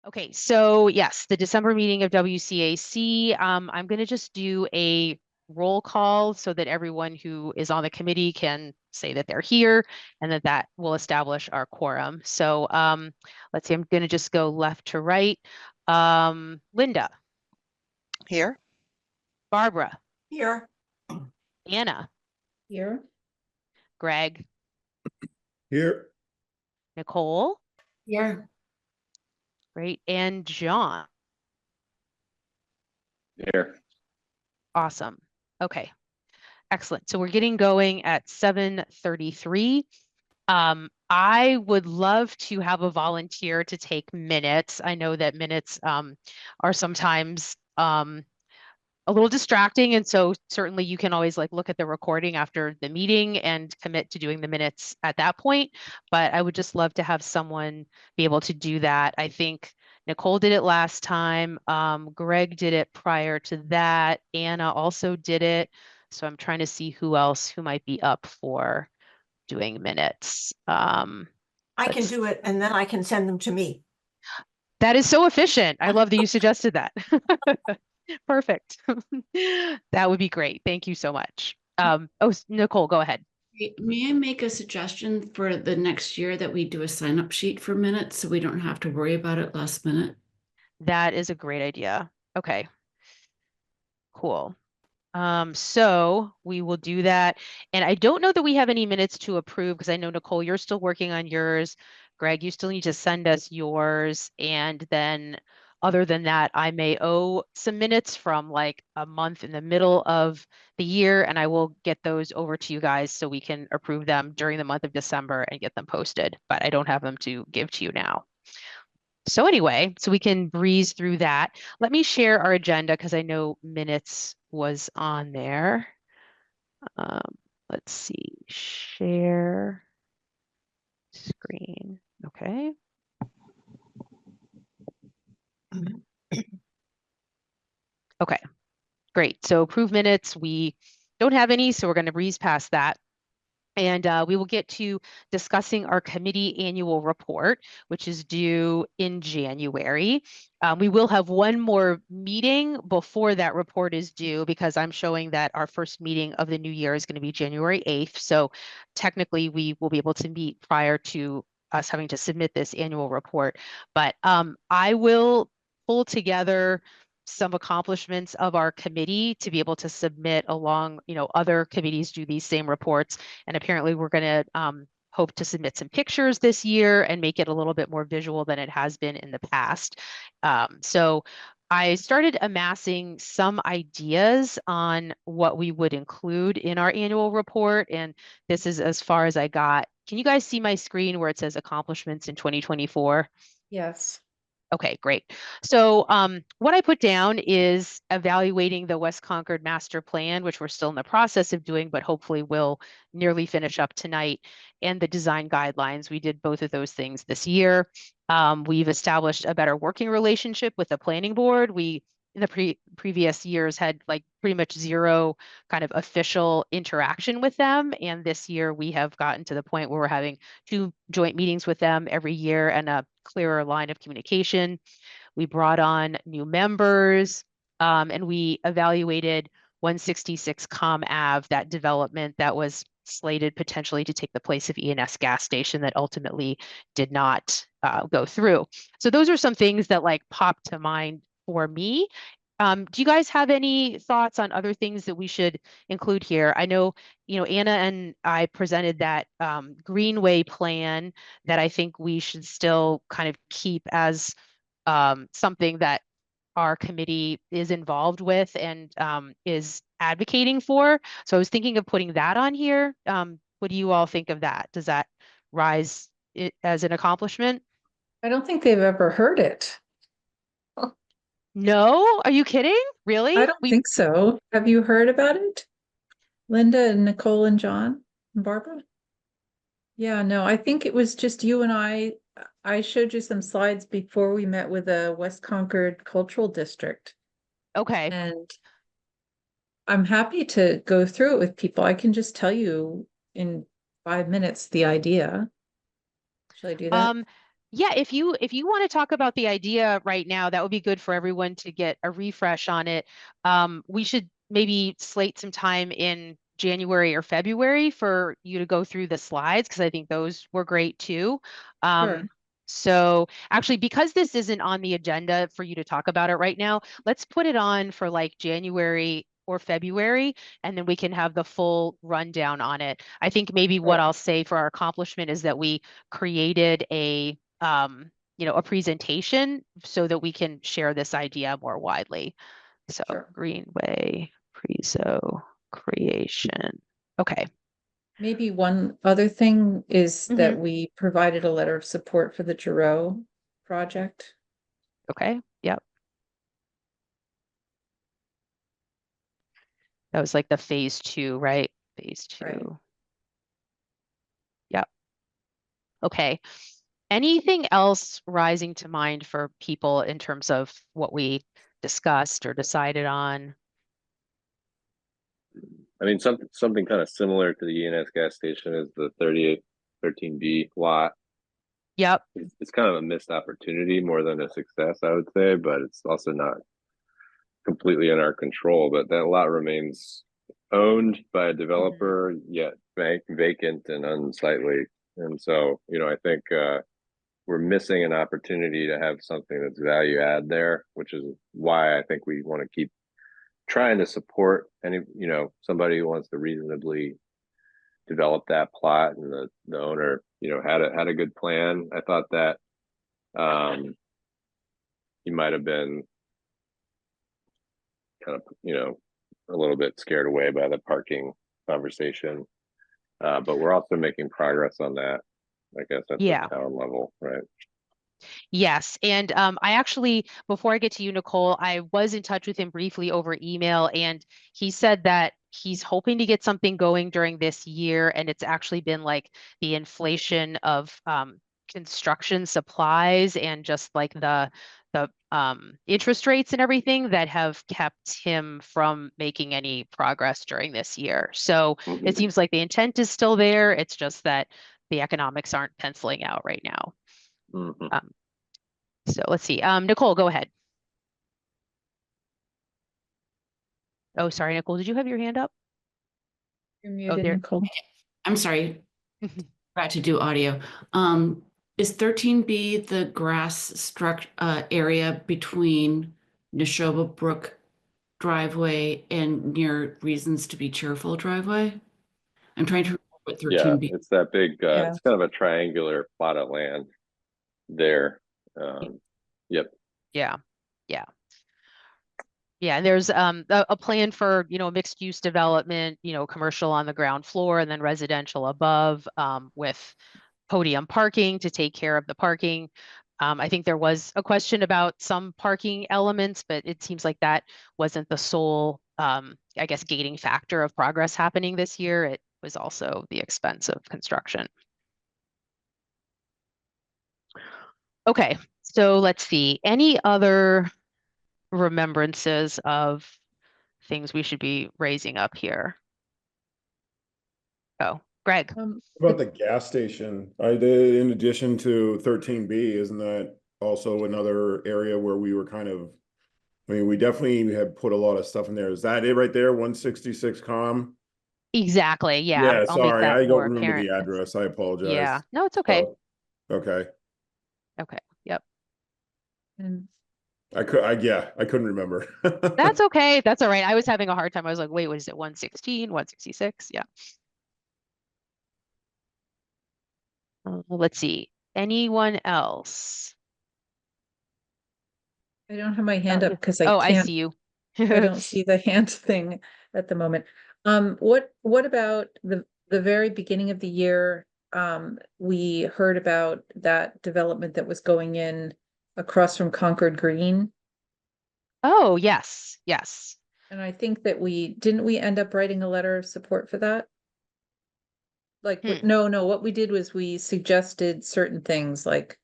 Okay, so yes, the December meeting of WCAC, I'm going to just do a roll call so that everyone who is on the committee can say that they're here and that will establish our quorum. So let's see, I'm going to just go left to right. Linda, Here. Barbara, Here. Anna, Here. Greg, Here. Nicole, Here. great, and John. Here. Awesome. Okay, excellent. So we're getting going at 7:33. I would love to have a volunteer to take minutes. I know that minutes are sometimes a little distracting, and so certainly you can always like look at the recording after the meeting and commit to doing the minutes at that point. But I would just love to have someone be able to do that. I think Nicole did it last time. Greg did it prior to that. Anna also did it. So I'm trying to see who else who might be up for doing minutes. I can do it, and then I can send them to me. That is so efficient. I love that you suggested that. Perfect. That would be great. Thank you so much. Oh, Nicole, go ahead. May I make a suggestion for the next year that we do a sign-up sheet for minutes so we don't have to worry about it last minute? That is a great idea. Okay, cool. So we will do that. And I don't know that we have any minutes to approve because I know, Nicole, you're still working on yours. Greg, you still need to send us yours. And then other than that, I may owe some minutes from like a month in the middle of the year, and I will get those over to you guys so we can approve them during the month of December and get them posted, but I don't have them to give to you now. So anyway, so we can breeze through that. Let me share our agenda because I know minutes was on there. Let's see, share screen. Okay. Okay, great. So approve minutes. We don't have any, so we're going to breeze past that. And we will get to discussing our committee annual report, which is due in January. We will have one more meeting before that report is due because I'm showing that our first meeting of the new year is going to be January 8th. So technically we will be able to meet prior to us having to submit this annual report. But I will pull together some accomplishments of our committee to be able to submit along, other committees do these same reports. And apparently we're going to hope to submit some pictures this year and make it a little bit more visual than it has been in the past. So I started amassing some ideas on what we would include in our annual report. And this is as far as I got. Can you guys see my screen where it says accomplishments in 2024? Yes. Okay, great. So what I put down is evaluating the West Concord master plan, which we're still in the process of doing, but hopefully we'll nearly finish up tonight, and the design guidelines. We did both of those things this year. We've established a better working relationship with the planning board. We, in the previous years, had like pretty much zero kind of official interaction with them. And this year we have gotten to the point where we're having 2 joint meetings with them every year and a clearer line of communication. We brought on new members and we evaluated 166 Com Ave, that development that was slated potentially to take the place of E&S gas station that ultimately did not go through. So those are some things that like popped to mind for me. Do you guys have any thoughts on other things that we should include here? I know, Anna and I presented that Greenway plan that I think we should still kind of keep as something that our committee is involved with and is advocating for. So I was thinking of putting that on here. What do you all think of that? Does that rise as an accomplishment? I don't think they've ever heard it. No? Are you kidding? Really? I don't think so. Have you heard about it? Linda and Nicole and John and Barbara? Yeah, no, I think it was just you and I. I showed you some slides before we met with the West Concord Cultural District. Okay. And I'm happy to go through it with people. I can just tell you in 5 minutes the idea. Should I do that? Yeah, if you want to talk about the idea right now, that would be good for everyone to get a refresh on it. We should maybe slate some time in January or February for you to go through the slides because I think those were great too. Sure. So actually, because this isn't on the agenda for you to talk about it right now, let's put it on for like January or February, and then we can have the full rundown on it. I think maybe what Right. I'll say for our accomplishment is that we created a a presentation so that we can share this idea more widely. So Sure. Greenway Prezo creation. Okay. Maybe one other thing is that Mhm. we provided a letter of support for the Giroux project. Okay. Yep. That was like the phase 2, right? Phase 2. Right. Yep. Okay. Anything else rising to mind for people in terms of what we discussed or decided on? I mean, something kind of similar to the ENS gas station is the 3813B lot. Yep. It's kind of a missed opportunity more than a success, I would say, but it's also not completely in our control. But that lot remains owned by a developer, yet vacant and unsightly. And so, I think we're missing an opportunity to have something that's value add there, which is why I think we want to keep trying to support any, somebody who wants to reasonably develop that plot, and the owner, had a good plan. I thought that he might have been kind of, a little bit scared away by the parking conversation. But we're also making progress on that, I guess, at the Yeah. town level, right? Yes. And I actually, before I get to you, Nicole, I was in touch with him briefly over email, and he said that he's hoping to get something going during this year. And it's actually been like the inflation of construction supplies and just like the interest rates and everything that have kept him from making any progress during this year. So it seems like the intent is still there. It's just that the economics aren't penciling out right now. Mm-hmm. So let's see. Nicole, go ahead. Oh, sorry, Nicole, did you have your hand up? You're muted, there. Nicole. I'm sorry, forgot to do audio. Is 13B the grass area between Neshoba Brook driveway and near Reasons to be Cheerful driveway? I'm trying to remember what Yeah, 13B. it's that big, Yeah. it's kind of a triangular plot of land there. Yep. Yeah. Yeah, and there's a plan for, mixed use development, commercial on the ground floor and then residential above, with podium parking to take care of the parking. I think there was a question about some parking elements, but it seems like that wasn't the sole, I guess, gating factor of progress happening this year. It was also the expense of construction. Okay, so let's see. Any other remembrances of things we should be raising up here? Oh, Greg. About the gas station, I did, in addition to 13B, isn't that also another area where we were kind of, I mean, we definitely had put a lot of stuff in there. Is that it right there? 166 com? Exactly. Yeah, Yeah, I'll make sorry, that I don't more remember apparent. the address. I apologize. Yeah, no, it's okay. Oh, okay. Okay. Yep. And I couldn't remember. That's okay. That's all right. I was having a hard time. I was like, wait, what is it? 116, 166? Yeah. Let's see. Anyone else? I don't have my hand up because I I can't, see you. I don't see the hand thing at the moment. What about the very beginning of the year? We heard about that development that was going in across from Concord Green. Oh, yes. Yes. And I think that didn't we end up writing a letter of support for that? Like, no, what we did was we suggested certain things like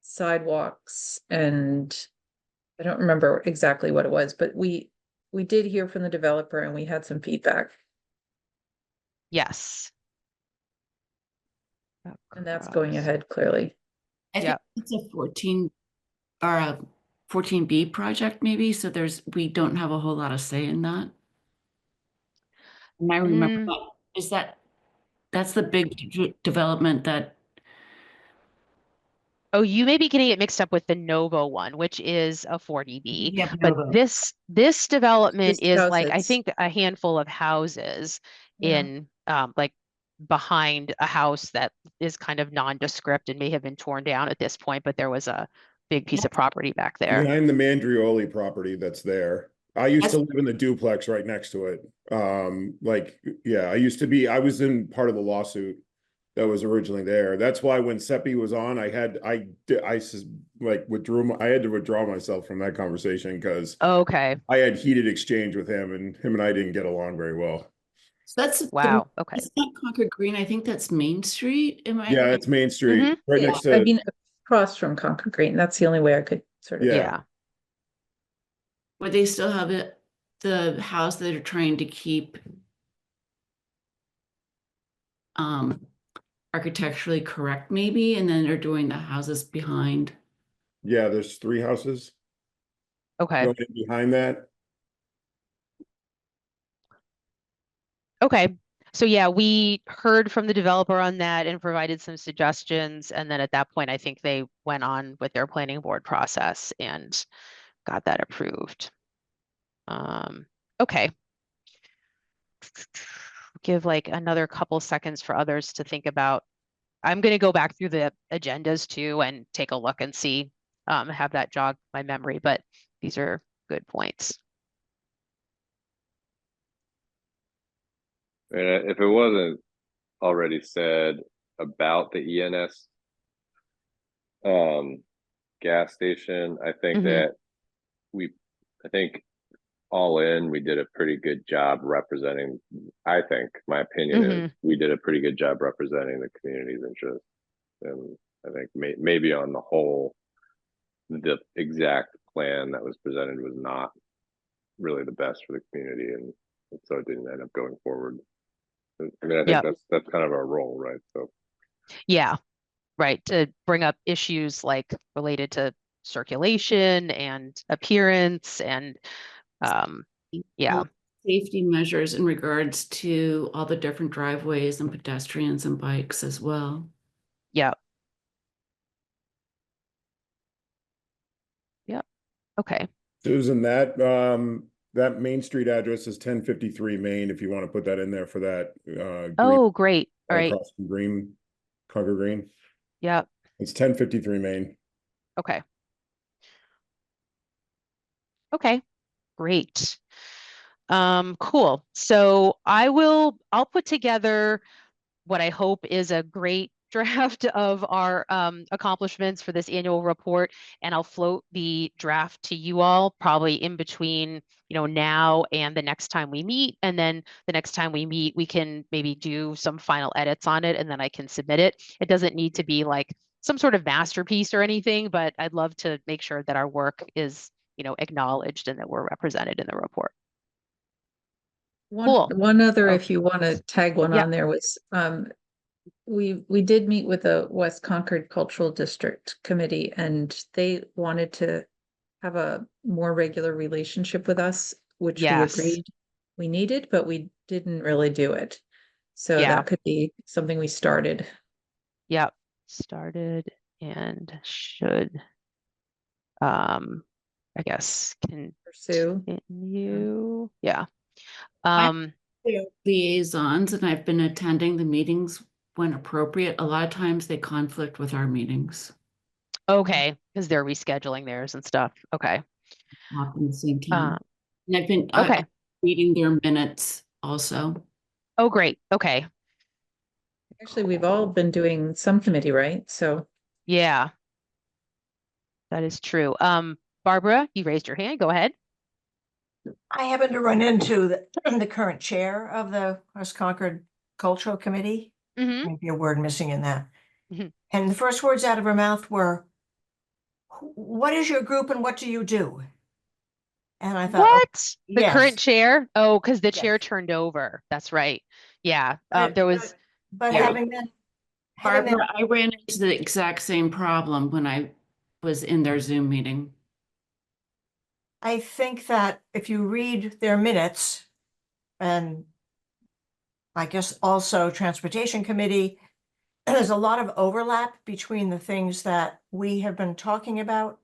sidewalks, and I don't remember exactly what it was, but we did hear from the developer and we had some feedback, Yes. and that's going ahead clearly. I think Yep. it's a 14 or a 14B project maybe, so we don't have a whole lot of say in that. And I remember Mm. that's the big development that, Oh, you may be getting it mixed up with the Novo one, which is a 40B. yeah, But Novo. this development Just is like, I houses. think, a handful of houses Yeah. in like behind a house that is kind of nondescript and may have been torn down at this point, but there was a big piece of property back there. Behind the Mandrioli property that's there. I used to That's- live in the duplex right next to it. Yeah, I was in part of the lawsuit that was originally there. That's why when Seppi was on, I had to withdraw myself from that conversation because Okay. I had heated exchange with him and I didn't get along very well. So that's Wow. Okay. It's not Concord Green. I think that's Main Street. Am I? Yeah, it's Main Street, Mhm. right Yeah. next I to, mean, across from Concord Green. That's the only way I could sort of. Yeah. Yeah. Where they still have the house that they're trying to keep architecturally correct maybe, and then they're doing the houses behind. yeah, there's 3 houses Okay. going in behind that. Okay. So yeah, we heard from the developer on that and provided some suggestions. And then at that point, I think they went on with their planning board process and got that approved. Okay. Give like another couple seconds for others to think about. I'm going to go back through the agendas too and take a look and see, have that jog my memory, but these are good points. And if it wasn't already said about the ENS gas station, I think Mhm. that I think all in, we did a pretty good job representing, I think, my opinion is we did a pretty good job representing the community's interest. And I think maybe on the whole, the exact plan that was presented was not really the best for the community. And so it didn't end up going forward. I mean, I think Yep. that's kind of our role, right? So Yeah, right. To bring up issues like related to circulation and appearance and yeah. Safety measures in regards to all the different driveways and pedestrians and bikes as well. Yep. Yep. Okay. Susan, that Main Street address is 1053 Main, if you want to put that in there for that Oh, great. All right. across from Concord Green. Yep. It's 1053 Main. Okay. Okay. Great. Cool. So I'll put together what I hope is a great draft of our accomplishments for this annual report, and I'll float the draft to you all probably in between, now and the next time we meet. And then the next time we meet, we can maybe do some final edits on it, and then I can submit it. It doesn't need to be like some sort of masterpiece or anything, but I'd love to make sure that our work is, acknowledged and that we're represented in the report. Cool. One other, Oh. if you want to tag one Yeah. on there, was we did meet with the West Concord Cultural District Committee, and they wanted to have a more regular relationship with us, which Yes. we agreed we needed, but we didn't really do it. So Yeah. that could be something we started. Yep. Started and should, I guess, Pursue. continue. Yeah. They're liaisons, and I've been attending the meetings when appropriate. A lot of times they conflict with our meetings Okay, because they're rescheduling theirs and stuff. Okay. often at the same time. Uh, And I've been okay. reading their minutes also. Oh, great. Okay. Actually, we've all been doing some committee, right? So Yeah. That is true. Barbara, you raised your hand. Go ahead. I happened to run into the current chair of the West Concord Cultural Committee. Mm-hmm. Might be a word missing in that. Mhm. And the first words out of her mouth were, "What is your group and what do you do?" And I thought, What? The yes. current chair? Oh, because the chair Yes. turned over. That's right. Yeah. But- There was, But yeah. having been Having that- Barbara, I ran into the exact same problem when I was in their Zoom meeting. I think that if you read their minutes, and I guess also Transportation Committee, there's a lot of overlap between the things that we have been talking about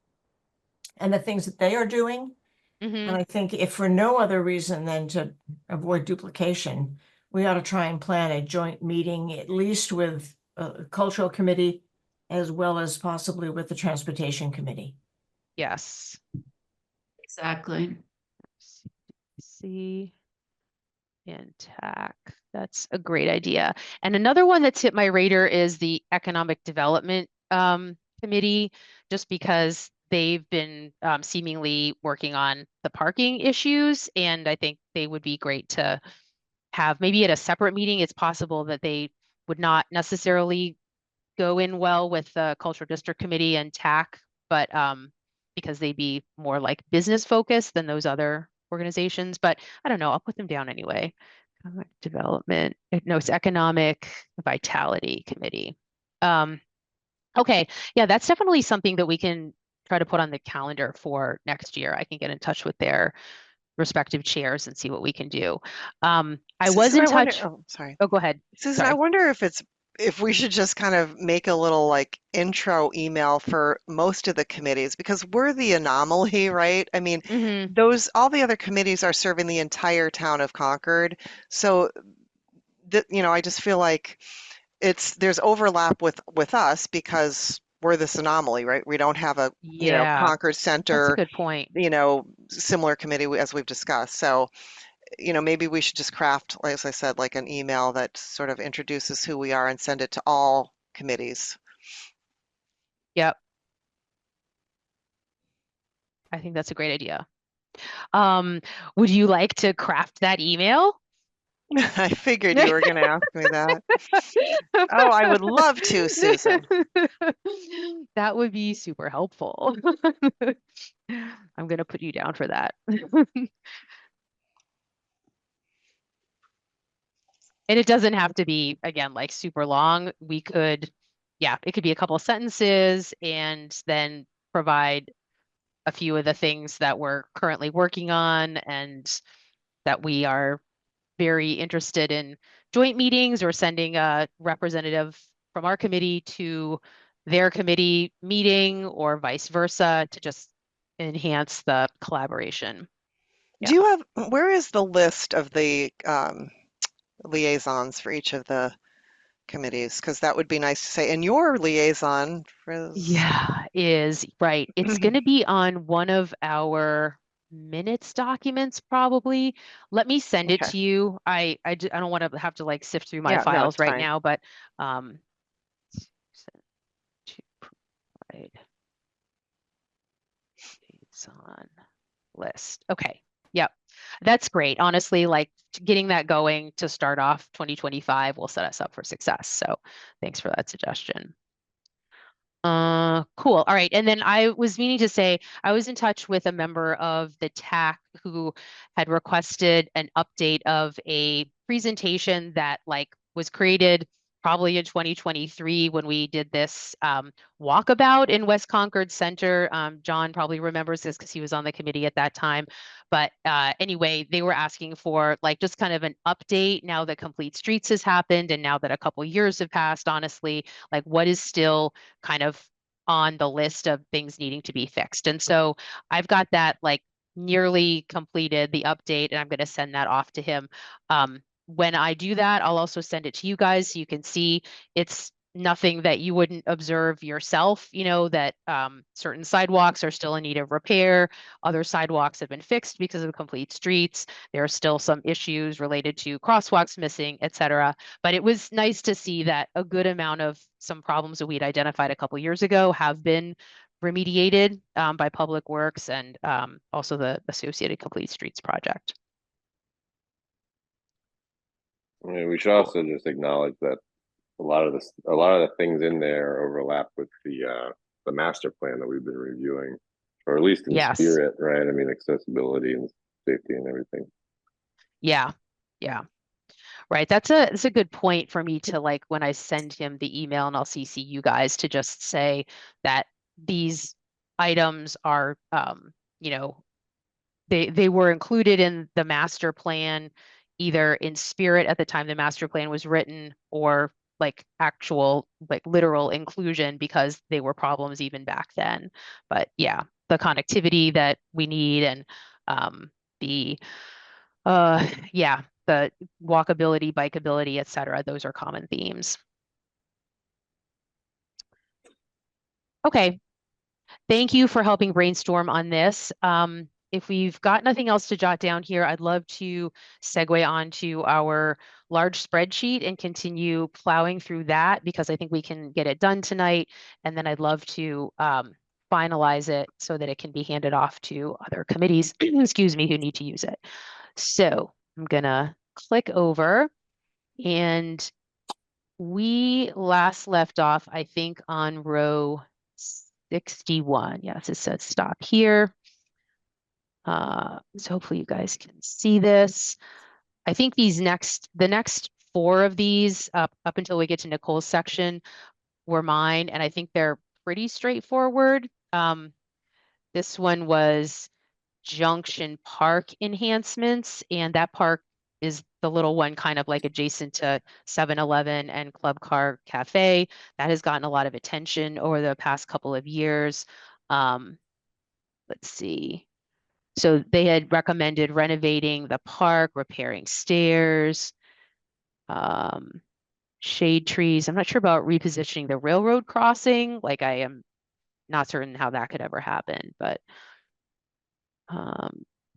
and the things that they are doing. And Mhm. I think if for no other reason than to avoid duplication, we ought to try and plan a joint meeting, at least with a cultural committee, as well as possibly with the Transportation Committee. Yes. Exactly. See. And TAC. That's a great idea. And another one that's hit my radar is the Economic Development Committee, just because they've been seemingly working on the parking issues, and I think they would be great to have maybe at a separate meeting. It's possible that they would not necessarily go in well with the Cultural District Committee and TAC, but because they'd be more like business focused than those other organizations. But I don't know, I'll put them down anyway. Economic Development, no, it's Economic Vitality Committee. Okay, yeah, that's definitely something that we can try to put on the calendar for next year. I can get in touch with their respective chairs and see what we can do. I was Susan, in I wonder, touch. oh, sorry. Oh, go ahead. Susan, I Sorry. wonder if we should just kind of make a little like intro email for most of the committees because we're the anomaly, right? I mean, Mhm. all the other committees are serving the entire town of Concord. So I just feel like there's overlap with us because we're this anomaly, right? We don't have a, Yeah, Concord that's a Center, good point. similar committee as we've discussed. So maybe we should just craft, as I said, like an email that sort of introduces who we are and send it to all committees. Yep. I think that's a great idea. Would you like to craft that email? I figured you were going to ask me that. Oh, I would love to, Susan. That would be super helpful. I'm going to put you down for that. And it doesn't have to be, again, like super long. We could, yeah, it could be a couple of sentences and then provide a few of the things that we're currently working on and that we are very interested in joint meetings or sending a representative from our committee to their committee meeting or vice versa to just enhance the collaboration. Do you where is the list of the liaisons for each of the committees? Because that would be nice to say. And your liaison for Yeah, is right. It's going to be on one of our minutes documents, probably. Let me send it Okay. to you. I don't want to have to like sift through my Yeah, no, files it's right fine. now, but send to provide liaison list. Okay. Yep. That's great. Honestly, like getting that going to start off 2025 will set us up for success. So thanks for that suggestion. Cool. All right. And then I was meaning to say, I was in touch with a member of the TAC who had requested an update of a presentation that like was created probably in 2023 when we did this walkabout in West Concord Center. John probably remembers this because he was on the committee at that time. But anyway, they were asking for like just kind of an update now that Complete Streets has happened and now that a couple years have passed, honestly, like what is still kind of on the list of things needing to be fixed. And so I've got that like nearly completed, the update, and I'm going to send that off to him. When I do that, I'll also send it to you guys so you can see it's nothing that you wouldn't observe yourself, that certain sidewalks are still in need of repair. Other sidewalks have been fixed because of Complete Streets. There are still some issues related to crosswalks missing, etc. But it was nice to see that a good amount of some problems that we'd identified a couple years ago have been remediated by Public Works and also the associated Complete Streets project. I mean, we should also just acknowledge that a lot of the things in there overlap with the master plan that we've been reviewing, or at least in Yes. spirit, right? I mean, accessibility and safety and everything. Yeah. Yeah. Right. That's a good point for me to, like, when I send him the email, and I'll CC you guys, to just say that these items are, you know, they were included in the master plan, either in spirit at the time the master plan was written, or like actual, like literal inclusion, because they were problems even back then. But yeah, the connectivity that we need, and the yeah, the walkability, bikeability, et cetera, those are common themes. Okay, thank you for helping brainstorm on this. If we've got nothing else to jot down here, I'd love to segue on to our large spreadsheet and continue plowing through that, because I think we can get it done tonight. And then I'd love to finalize it so that it can be handed off to other committees, excuse me, who need to use it. So I'm gonna click over, and we last left off, I think, on row 61. Yes, it says stop here. So hopefully you guys can see this. I think the next 4 of these, up until we get to Nicole's section, were mine, and I think they're pretty straightforward. This one was Junction Park enhancements, and that park is the little one kind of like adjacent to 7-Eleven and Club Car Cafe. That has gotten a lot of attention over the past couple of years. Let's see. So they had recommended renovating the park, repairing stairs, shade trees. I'm not sure about repositioning the railroad crossing. Like, I am not certain how that could ever happen, but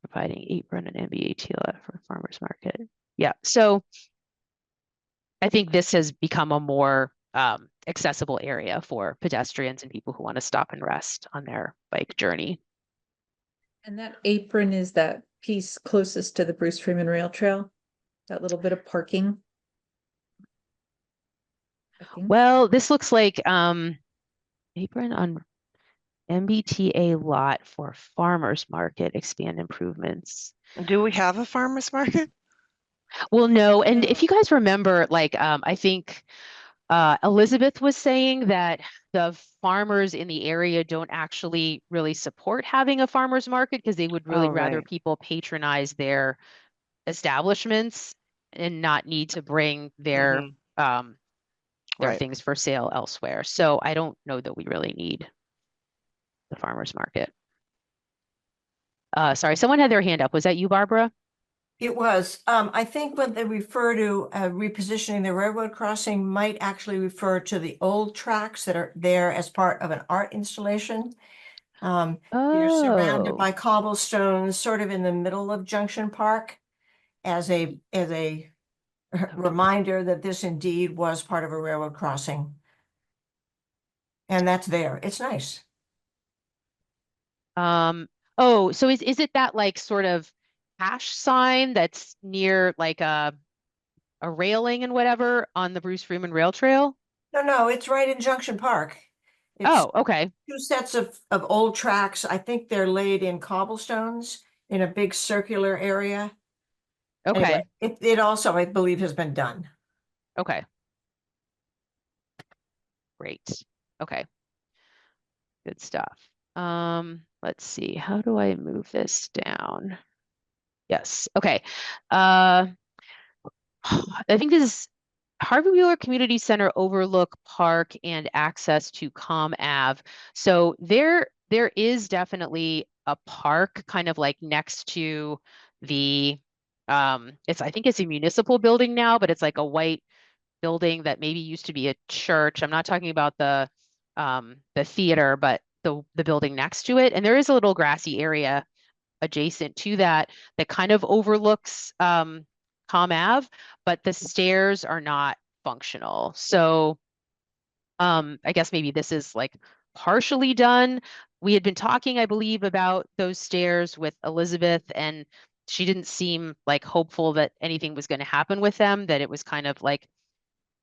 providing apron and MBA for farmers market. Yeah, so I think this has become a more accessible area for pedestrians and people who want to stop and rest on their bike journey. And that apron is that piece closest to the Bruce Freeman Rail Trail, that little bit of parking. I think. Well, this looks like apron on MBTA lot for farmers market, expand improvements. Do we have a farmer's market? Well, no, and if you guys remember, like, I think Elizabeth was saying that the farmers in the area don't actually really support having a farmers market, because they would really Oh, rather right. people patronize their establishments and not need to bring their Mhm. Right. things for sale elsewhere. So I don't know that we really need the farmers market. Sorry, someone had their hand up. Was that you, Barbara? It was. I think when they refer to repositioning the railroad crossing might actually refer to the old tracks that are there as part of an art installation. They're surrounded by Oh, cobblestones, sort of in the middle of Junction Park, as a reminder that this indeed was part of a railroad crossing. And that's there. It's nice. oh, so is it that, like, sort of hash sign that's near, like, a railing and whatever on the Bruce Freeman Rail Trail? No, it's right in Junction Park. It's Oh, okay. 2 sets of old tracks. I think they're laid in cobblestones in a big circular area. Okay. Anyway, it also, I believe, has been done. Okay. Great. Okay. Good stuff. Let's see. How do I move this down? Yes. Okay. I think this is Harvey Wheeler Community Center, Overlook Park, and access to Com Ave. So there is definitely a park kind of like next to the I think it's a municipal building now, but it's like a white building that maybe used to be a church. I'm not talking about the theater, but the building next to it. And there is a little grassy area adjacent to that that kind of overlooks Com Ave, but the stairs are not functional. So I guess maybe this is like partially done. We had been talking, I believe, about those stairs with Elizabeth, and she didn't seem like hopeful that anything was going to happen with them, that it was kind of like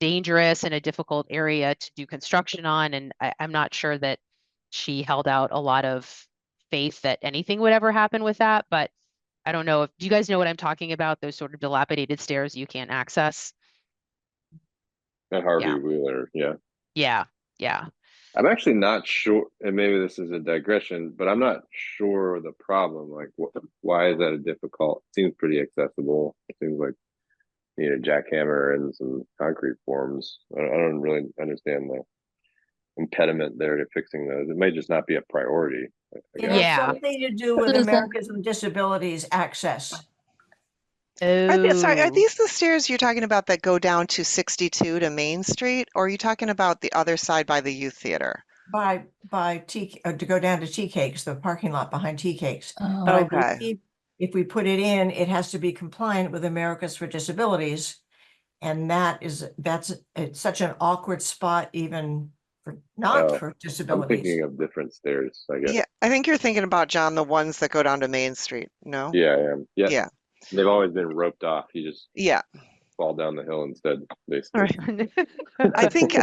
dangerous and a difficult area to do construction on. And I'm not sure that she held out a lot of faith that anything would ever happen with that. But I don't know if, do you guys know what I'm talking about? Those sort of dilapidated stairs you can't access? At Harvey Yeah. Wheeler, yeah. Yeah, yeah. I'm actually not sure, and maybe this is a digression, but I'm not sure the problem. Like, why is that a difficult? Seems pretty accessible. It seems like you need a jackhammer and some concrete forms. I don't really understand the impediment there to fixing those. It may just not be a priority. I It guess. has Yeah. something to do with Susan. Americans with Disabilities access. Sorry, are Oh, these the stairs you're talking about that go down to 62 to Main Street? Or are you talking about the other side by the youth theater? By to go down to Tea Cakes, the parking lot behind Tea Cakes. But I Okay. believe if we put it in, it has to be compliant with Americans for Disabilities. And it's such an awkward spot even for not Oh, for I'm disabilities. thinking of different stairs, I guess. Yeah, I think you're thinking about, John, the ones that go down to Main Street, no? Yeah, I am. Yeah. Yeah, They've always been roped off. You just yeah. fall down the hill instead, All basically. right. I think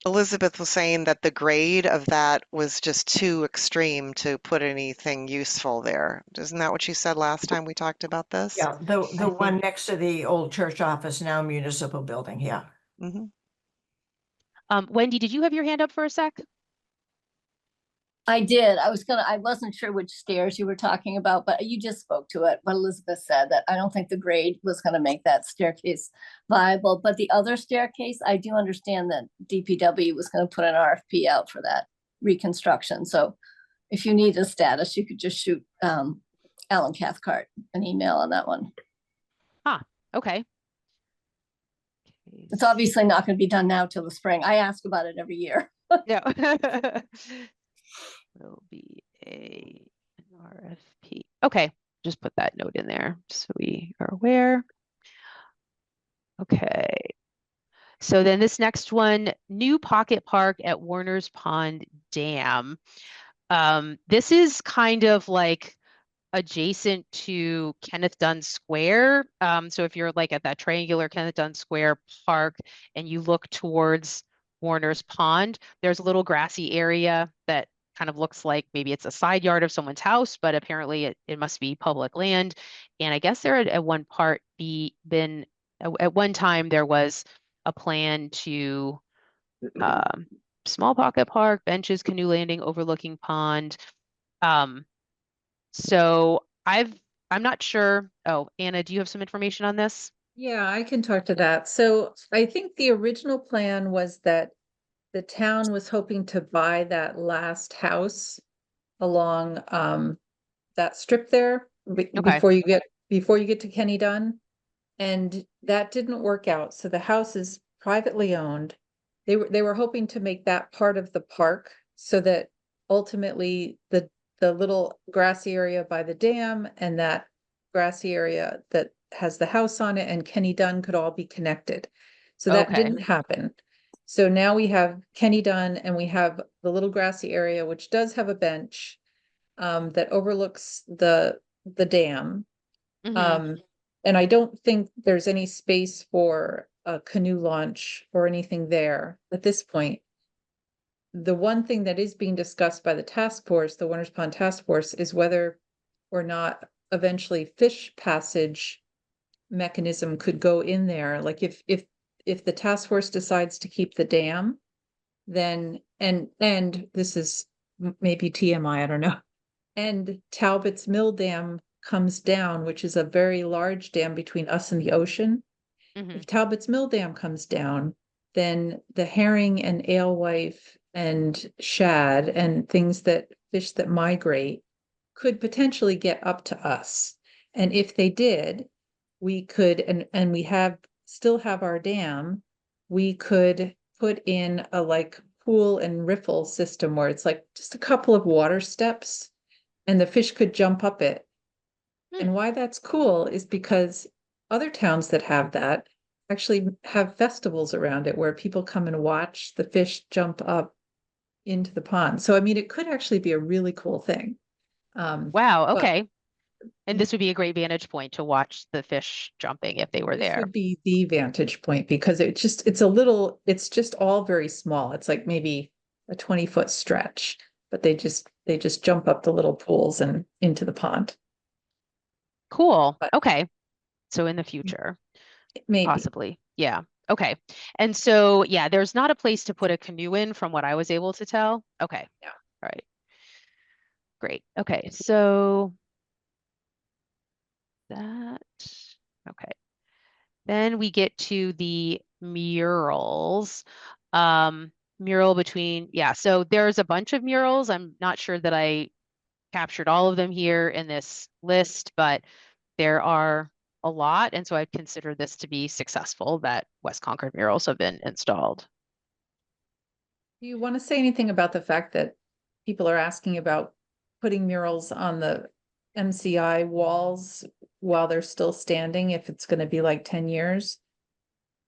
Elizabeth was saying that the grade of that was just too extreme to put anything useful there. Isn't that what she said last time we talked about this? Yeah, the I one think- next to the old church office, now municipal building, yeah. Hmm. Wendy, did you have your hand up for a sec? I did. I wasn't sure which stairs you were talking about, but you just spoke to it. What Elizabeth said, that I don't think the grade was gonna make that staircase viable, but the other staircase, I do understand that DPW was gonna put an RFP out for that reconstruction. So if you need a status, you could just shoot Alan Cathcart an email on that one. Okay. It's obviously not gonna be done now till the spring. I ask about it every year. No. Will be an RFP. Okay, just put that note in there so we are aware. Okay. So then this next one, new pocket park at Warner's Pond Dam. This is kind of like adjacent to Kenneth Dunn Square. So if you're like at that triangular Kenneth Dunn Square park and you look towards Warner's Pond, there's a little grassy area that kind of looks like maybe it's a side yard of someone's house, but apparently it must be public land. And I guess there had at one part at one time there was a plan to small pocket park, benches, canoe landing, overlooking pond. So I'm not sure. Oh, Anna, do you have some information on this? Yeah, I can talk to that. So I think the original plan was that the town was hoping to buy that last house along that strip there Okay. before you get to Kenny Dunn. And that didn't work out. So the house is privately owned. They were hoping to make that part of the park so that ultimately the little grassy area by the dam and that grassy area that has the house on it and Kenny Dunn could all be connected. So that Okay. didn't happen. So now we have Kenny Dunn and we have the little grassy area, which does have a bench that overlooks the dam. Mhm. And I don't think there's any space for a canoe launch or anything there at this point. The one thing that is being discussed by the task force, the Warner's Pond Task Force, is whether or not eventually fish passage mechanism could go in there. Like if the task force decides to keep the dam, then and this is maybe TMI, I don't know. And Talbot's Mill Dam comes down, which is a very large dam between us and the ocean. Mhm. If Talbot's Mill Dam comes down, then the herring and alewife and shad and fish that migrate could potentially get up to us. And if they did, we could, and we still have our dam, we could put in a like pool and riffle system where it's like just a couple of water steps and the fish could jump up it. And why that's cool is because other towns that have that actually have festivals around it where people come and watch the fish jump up into the pond. So, I mean, it could actually be a really cool thing. Wow. But Okay. And this would be a great vantage point to watch the fish jumping if they were this there. would be the vantage point because it's just all very small. It's like maybe a 20-foot stretch, but they just jump up the little pools and into the pond. Cool. But- Okay. So in the future, Maybe. possibly. Yeah. Okay. And so, yeah, there's not a place to put a canoe in from what I was able to tell. Okay. Yeah. All right. Great. Okay. So that, okay. Then we get to the murals. Mural between, yeah, so there's a bunch of murals. I'm not sure that I captured all of them here in this list, but there are a lot. And so I'd consider this to be successful that West Concord murals have been installed. Do you want to say anything about the fact that people are asking about putting murals on the MCI walls while they're still standing, if it's going to be like 10 years?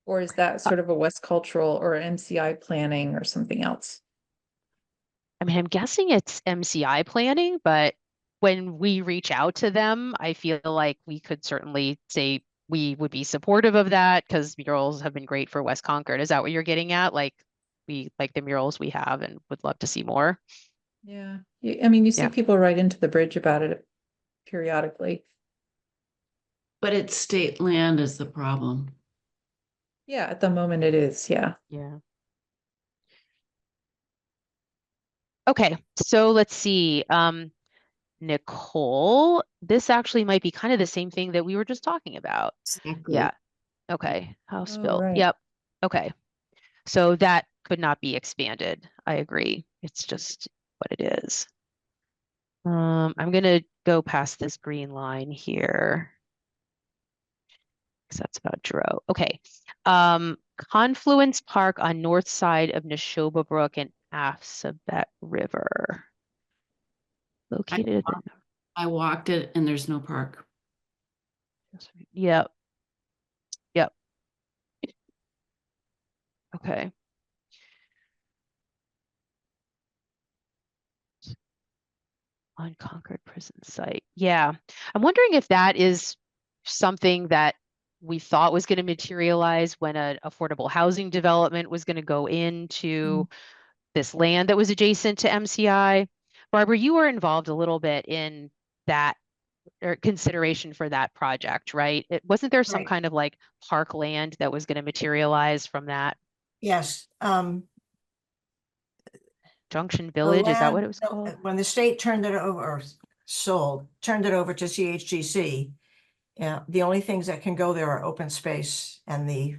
Or is that sort of a West Cultural or MCI planning or something else? I mean, I'm guessing it's MCI planning, but when we reach out to them, I feel like we could certainly say we would be supportive of that because murals have been great for West Concord. Is that what you're getting at? Like we like the murals we have and would love to see more. Yeah. I mean, you see Yeah. people write into the bridge about it periodically. But it's state land is the problem. Yeah, at the moment it is. Yeah. Yeah. Okay, so let's see. Nicole, this actually might be kind of the same thing that we were just talking about. Exactly. Yeah. Okay. House Oh, built. right. Yep. Okay. So that could not be expanded. I agree. It's just what it is. I'm gonna go past this green line here. Because that's about Dro. Okay. Confluence Park on north side of Neshoba Brook and Assabet River. Located at the I walked it and there's no park. Yep. Yep. Okay. On Concord prison site. Yeah. I'm wondering if that is something that we thought was going to materialize when an affordable housing development was going to go into this land that was adjacent to MCI. Barbara, you were involved a little bit in that or consideration for that project, right? Wasn't there some Right. kind of like park land that was going to materialize from that Yes, Junction the Village? Is that what land- it was no, called? when the state turned it over, or turned it over to CHGC, yeah, the only things that can go there are open space and the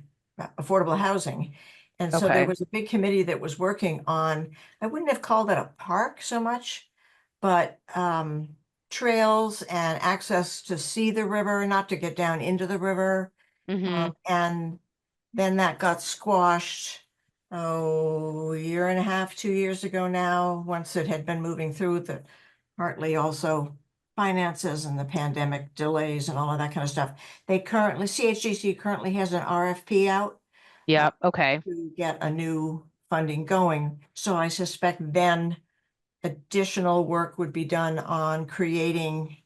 affordable housing. And so there Okay. was a big committee that was working on, I wouldn't have called it a park so much, but trails and access to see the river, not to get down into the river. Mm-hmm. And then that got squashed, a year and a half, 2 years ago now, once it had been moving through the partly also finances and the pandemic delays and all of that kind of stuff. CHGC currently has an RFP out Yep. Okay. to get a new funding going. So I suspect then additional work would be done on creating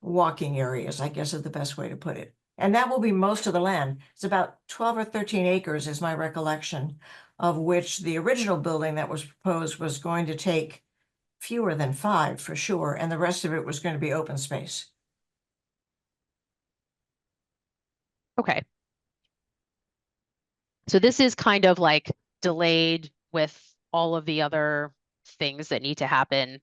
walking areas, I guess is the best way to put it. And that will be most of the land. It's about 12 or 13 acres is my recollection, of which the original building that was proposed was going to take fewer than 5 for sure, and the rest of it was going to be open space. Okay. So this is kind of like delayed with all of the other things that need to happen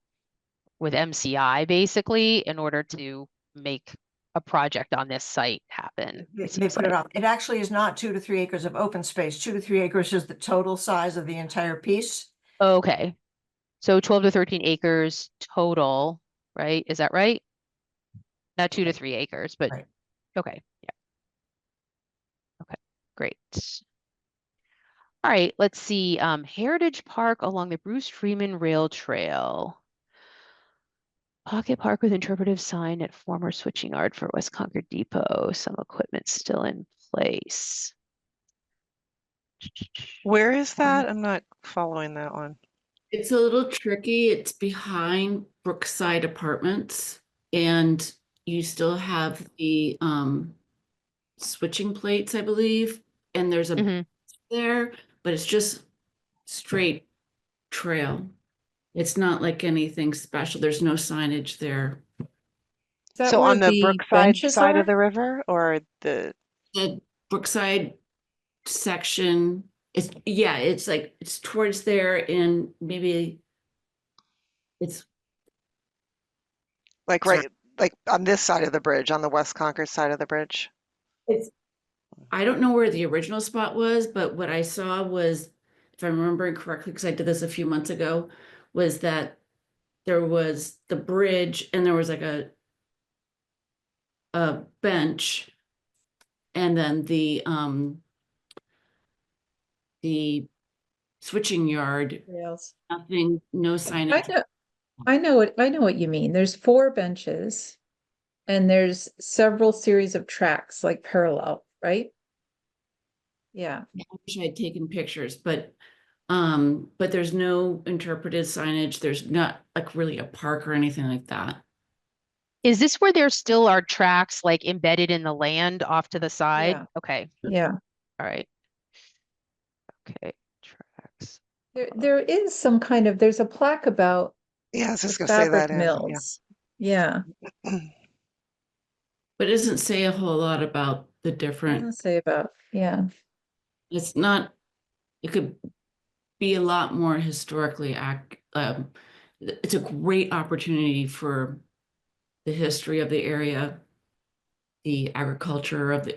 with MCI basically in order to make a project on this site happen. They It seems put it like. off. It actually is not 2 to 3 acres of open space. 2 to 3 acres is the total size of the entire piece. Okay. So 12 to 13 acres total, right? Is that right? Not 2 to 3 acres, but Right. okay. Yeah. Okay. Great. All right, let's see. Heritage Park along the Bruce Freeman Rail Trail. Pocket Park with interpretive sign at former switching yard for West Concord Depot. Some equipment still in place. Where is that? I'm not following that one. It's a little tricky. It's behind Brookside Apartments and you still have the switching plates, I believe. And there's a Mhm. there, but it's just straight trail. It's not like anything special. There's no signage there. that So where on the the Brookside benches side are? of the river or the, The Brookside section, it's like, it's towards there and maybe it's, like sorry, right, like on this side of the bridge, on the West Concord side of the bridge? it's, I don't know where the original spot was, but what I saw was, if I'm remembering correctly, because I did this a few months ago, was that there was the bridge and there was like a bench and then the switching yard, Rails. nothing, no I signage. know, I know what you mean. There's 4 benches and there's several series of tracks like parallel, right? Yeah, I wish I had taken pictures, but there's no interpreted signage. There's not like really a park or anything like that. Is this where there still are tracks like embedded in the land off to the side? Yeah. Okay, yeah. all right. Okay, tracks. There is some kind of, there's a plaque about Yeah, I was the just gonna say fabric that, mills. Yeah, yeah. But it doesn't say a whole lot about the different, doesn't say about, yeah. it's not, it could be a lot more historically it's a great opportunity for the history of the area, the agriculture of the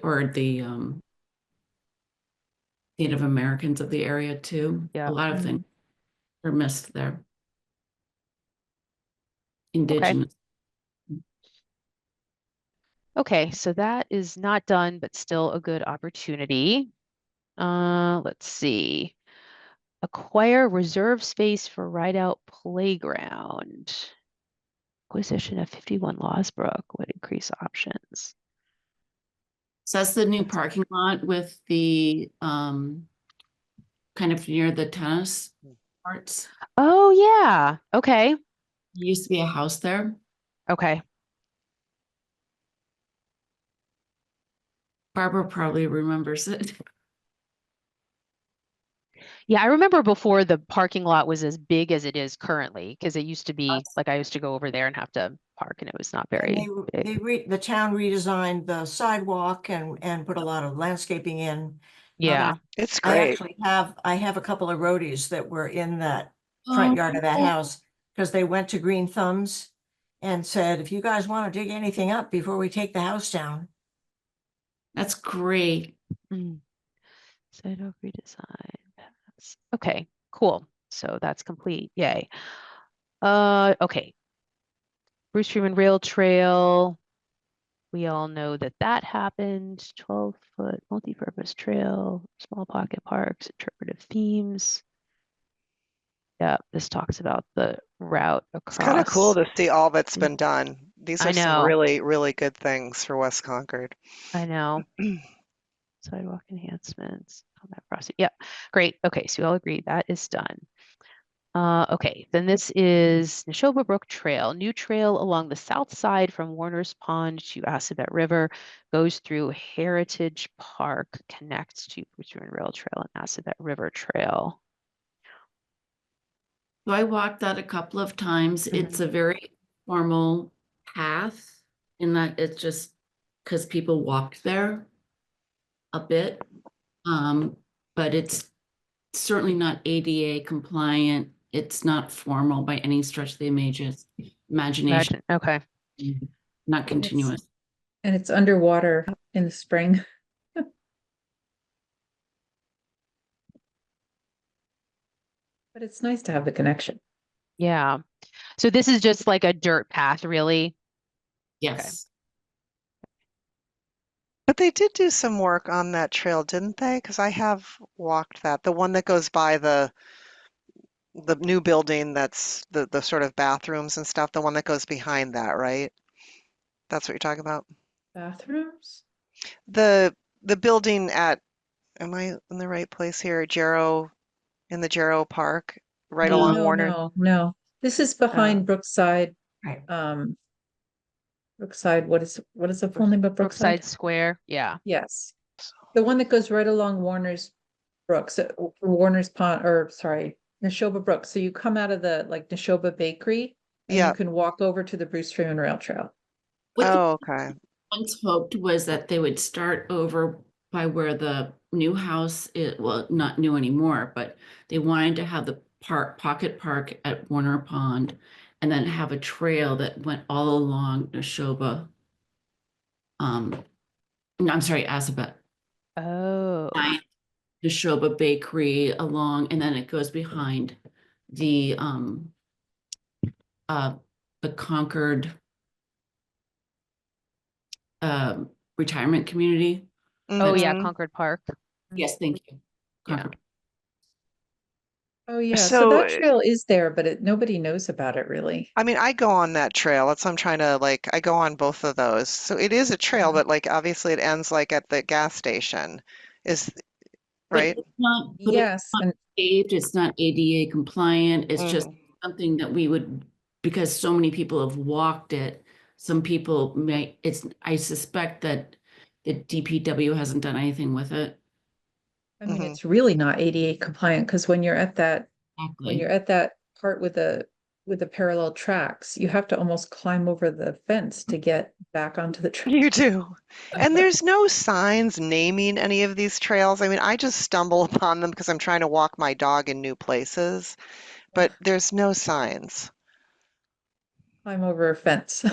Native Americans of the area too. Yeah. A lot of Mhm. things are missed there. Okay. Indigenous. Okay, so that is not done, but still a good opportunity. Let's see. Acquire reserve space for ride out playground. Acquisition of 51 Losbrook would increase options. So that's the new parking lot with the kind of near the tennis courts. Oh, yeah. Okay. There used to be a house there. Okay. Barbara probably remembers it. Yeah, I remember before the parking lot was as big as it is currently, because it used to be like I used to go over there and have to park, and it was not very And big. the town redesigned the sidewalk and put a lot of landscaping in. Yeah. It's I great. actually I have a couple of roadies that were in that Oh, front yard of that house because they went to Green Thumbs and said, if you guys want to dig anything up before we take the house down. that's great. Mm. Sidewalk redesign. paths. Okay, cool. So that's complete. Yay. Okay. Bruce Freeman Rail Trail. We all know that that happened. 12-foot multi-purpose trail, small pocket parks, interpretive themes. Yeah, this talks about the route It's kind of cool across. to see all that's been done. These I are some know. really, really good things for West Concord. I know. Sidewalk enhancements. Combat crossing. Yep. Great. Okay. So we all agree that is done. Okay, then this is Neshoba Brook Trail, new trail along the south side from Warner's Pond to Assabet River, goes through Heritage Park, connects to Bridgman Rail Trail and Assabet River Trail. So I walked that a couple of times. It's a very formal path in that it's just because people walked there a bit. But it's certainly not ADA compliant. It's not formal by any stretch of the imagination, Okay. not continuous. And it's underwater in the spring. But it's nice to have the connection. Yeah. So this is just like a dirt path, really? Yes. But they did do some work on that trail, didn't they? Because I have walked that. The one that goes by the new building that's the sort of bathrooms and stuff, the one that goes behind that, right? That's what you're talking about? Bathrooms? The building at, am I in the right place here? In the Jarrow Park, right No. along No, Warner. no. This is behind Brookside. Right. Brookside, what is the full name of Brookside Brookside? Square. Yeah. Yes. The one that goes right along Warner's Brooks, Warner's Pond, or sorry, Neshoba Brook. So you come out of the like Neshoba Bakery and Yeah. you can walk over to the Bruce Freeman Rail Trail. What they Oh, okay. once hoped was that they would start over by where the new house is, well, not new anymore, but they wanted to have the pocket park at Warner Pond and then have a trail that went all along Neshoba. No, I'm sorry, Assabet. Oh, Neshoba Bakery along, and then it goes behind the uh the Concord retirement community. oh yeah, Mhm. Concord Park. Yes, thank you. Yeah. Concord. Oh, yeah. So So, that trail is there, but nobody knows about it really. I mean, I go on that trail. That's what I'm trying to like, I go on both of those. So it is a trail, Yeah. but like obviously it ends like at the gas station. Is But right? it's Yes, not and paved, it's not ADA compliant, it's just Mhm. something that we would, because so many people have walked it, some people may, I suspect that the DPW hasn't done anything with it. I mean, Mhm. it's really not ADA compliant because when you're at that Exactly. part with the parallel tracks, you have to almost climb over the fence to get back onto the track. You do. And there's no signs naming any of these trails. I mean, I just stumble upon them because I'm trying to walk my dog in new places, but there's no signs. Climb over a fence.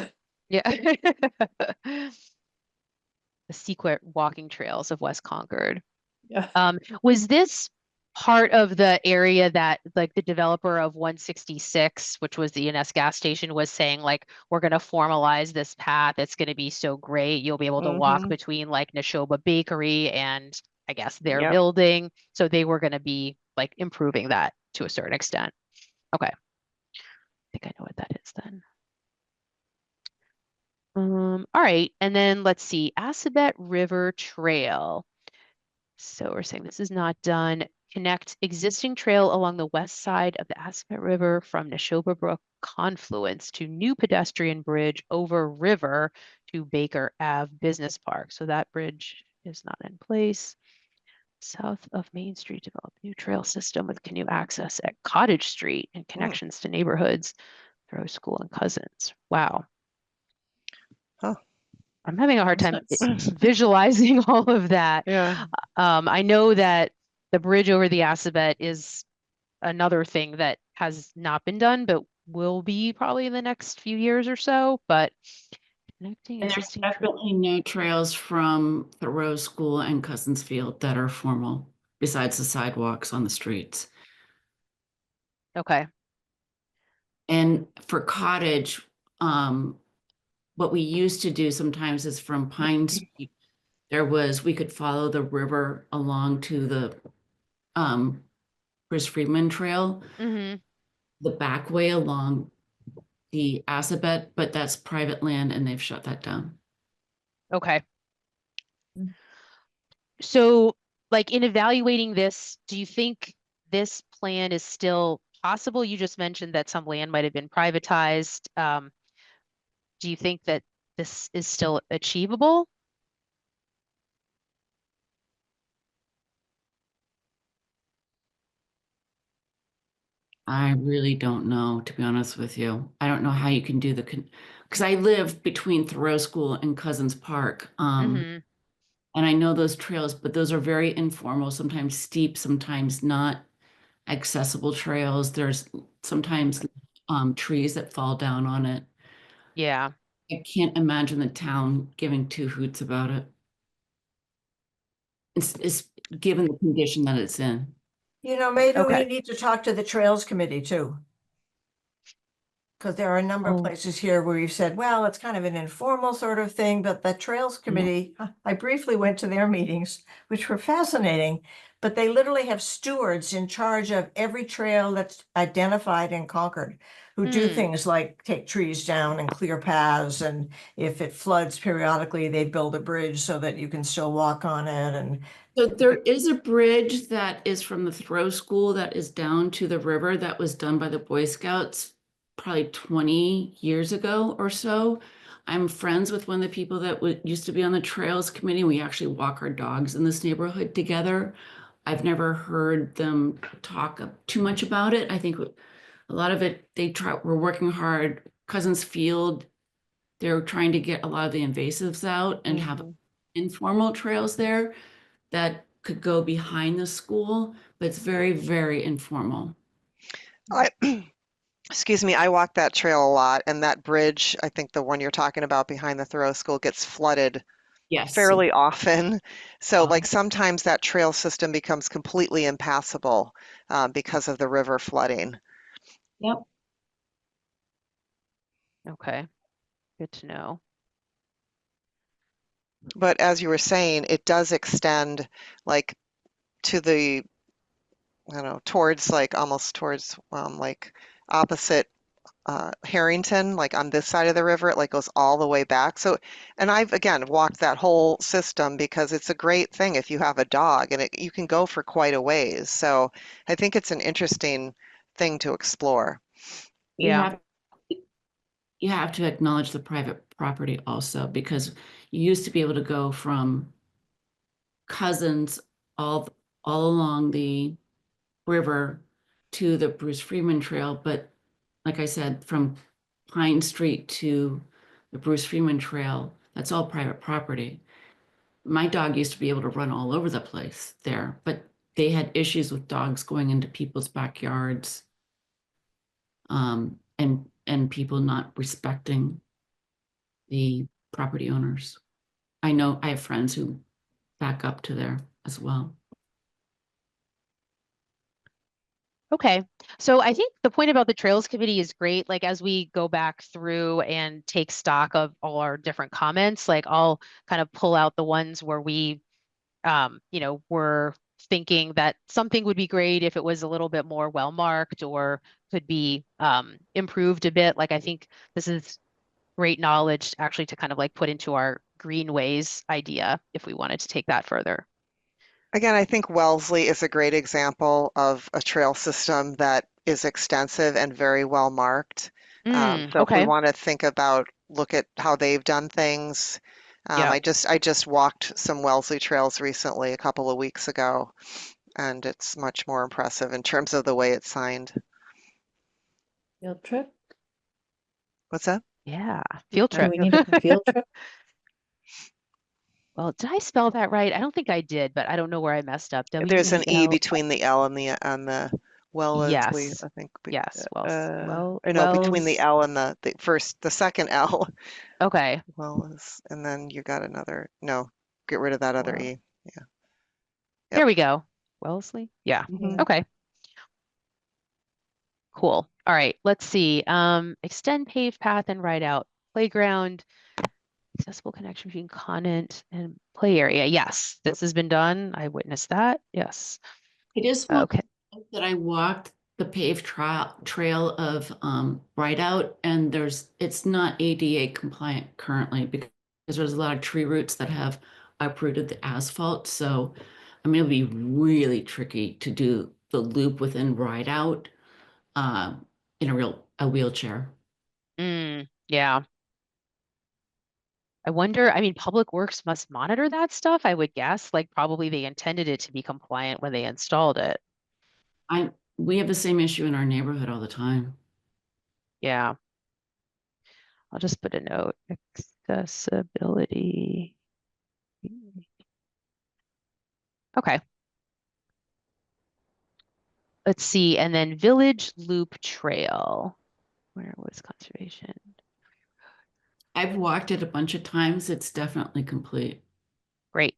Yeah. The secret walking trails of West Concord. Yeah. Was this part of the area that like the developer of 166, which was the ENS gas station, was saying like, we're going to formalize this path. It's going to be so great. You'll be able to walk Mhm. between like Neshoba Bakery and I guess their Yep. building. So they were going to be like improving that to a certain extent. Okay. I think I know what that is then. All right. And then let's see, Assabet River Trail. So we're saying this is not done. Connect existing trail along the west side of the Assabet River from Neshoba Brook confluence to new pedestrian bridge over river to Baker Ave Business Park. So that bridge is not in place. South of Main Street, develop new trail system with canoe access at Cottage Street and connections to neighborhoods, Thoreau School and Cousins. Wow. Huh. I'm having a hard time That's- visualizing all of that. Yeah. I know that the bridge over the Assabet is another thing that has not been done, but will be probably in the next few years or so. But connecting And there's existing trails. definitely no trails from Thoreau School and Cousins Field that are formal, besides the sidewalks on the streets. Okay. And for Cottage, what we used to do sometimes is from Pine Street, we could follow the river along to the Chris Freeman Trail, Mm-hmm. the back way along the Assabet, but that's private land and they've shut that down. Okay. So, like in evaluating this, do you think this plan is still possible? You just mentioned that some land might have been privatized. Do you think that this is still achievable? I really don't know, to be honest with you. I don't know how you can do because I live between Thoreau School and Cousins Park. Mm-hmm. And I know those trails, but those are very informal, sometimes steep, sometimes not accessible trails. There's sometimes trees that fall down on it. Yeah. I can't imagine the town giving two hoots about it. It's given the condition that it's in. Maybe we Okay. need to talk to the Trails Committee too. Because there are a number of Oh. places here where you've said, well, it's kind of an informal sort of thing, but the Trails Committee, I briefly went to their meetings, which were fascinating, but they literally have stewards in charge of every trail that's identified in Concord who do Hmm. things like take trees down and clear paths. And if it floods periodically, they build a bridge so that you can still walk on it. And So there is a bridge that is from the Thoreau School that is down to the river that was done by the Boy Scouts probably 20 years ago or so. I'm friends with one of the people that used to be on the Trails Committee. We actually walk our dogs in this neighborhood together. I've never heard them talk too much about it. I think a lot of it, we're working hard. Cousins Field they're trying to get a lot of the invasives out and have Mhm. informal trails there that could go behind the school, but it's very, very informal. I, excuse me, I walk that trail a lot, and that bridge, I think the one you're talking about behind the Thoreau School, gets flooded Yes. fairly often. So like Um, sometimes that trail system becomes completely impassable because of the river flooding. Yep. Okay, good to know. But as you were saying, it does extend like to the, I don't know, towards like almost towards like opposite Harrington, like on this side of the river, it like goes all the way back. So, and I've again walked that whole system because it's a great thing if you have a dog and you can go for quite a ways. So I think it's an interesting thing to explore. You Yeah. have you have to acknowledge the private property also, because you used to be able to go from Cousins all along the river to the Bruce Freeman Trail, but like I said, from Pine Street to the Bruce Freeman Trail, that's all private property. My dog used to be able to run all over the place there, but they had issues with dogs going into people's backyards, and people not respecting the property owners. I know I have friends who back up to there as well. Okay. So I think the point about the Trails Committee is great. Like as we go back through and take stock of all our different comments, like I'll kind of pull out the ones where we, were thinking that something would be great if it was a little bit more well marked or could be improved a bit. Like I think this is great knowledge actually to kind of like put into our greenways idea if we wanted to take that further. Again, I think Wellesley is a great example of a trail system that is extensive and very well marked. So if we Okay. want to think about, look at how they've done things, Yeah. I just walked some Wellesley trails recently, a couple of weeks ago, and it's much more impressive in terms of the way it's signed. Field trip? What's that? Yeah. Field Do trip. we need a field trip? Well, did I spell that right? I don't think I did, but I don't know where I messed up. There's an E W-E-L. between the L and the Wellesley, Yes. I think. Yes. Or no, between the Wells. L and the second L. Okay. Wells, and then you got another, no, get rid of that other Well, E. Yeah. there we go. Wellesley. Yeah. Mhm. Okay. Cool. All right. Let's see. Extend paved path and ride out playground, accessible connection between content and play area. Yes, this has been done. I witnessed that. Yes. I just want Okay. to note that I walked the paved trail of Rideout, and it's not ADA compliant currently because there's a lot of tree roots that have uprooted the asphalt. So I mean, it'll be really tricky to do the loop within Rideout in a wheelchair. Yeah. I wonder, I mean, Public Works must monitor that stuff, I would guess. Like probably they intended it to be compliant when they installed it. We have the same issue in our neighborhood all the time. Yeah. I'll just put a note. Accessibility. Okay. Let's see. And then Village Loop Trail. Where was conservation? I've walked it a bunch of times. It's definitely complete. Great.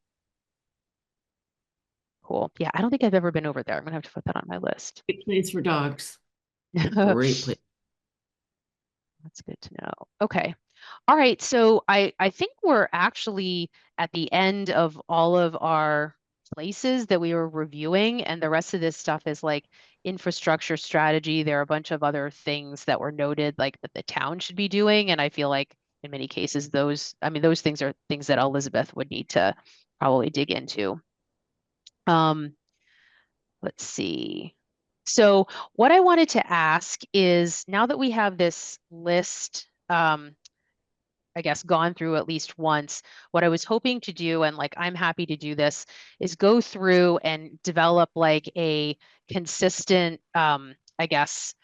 Cool. Yeah, I don't think I've ever been over there. I'm gonna have to put that on my list. Great place for dogs. Great place. That's good to know. Okay. All right. So I think we're actually at the end of all of our places that we were reviewing, and the rest of this stuff is like infrastructure strategy. There are a bunch of other things that were noted, like that the town should be doing. And I feel like in many cases, those things are things that Elizabeth would need to probably dig into. Um, let's see. So what I wanted to ask is now that we have this list, I guess, gone through at least once, what I was hoping to do, and like I'm happy to do this, is go through and develop like a consistent, I guess,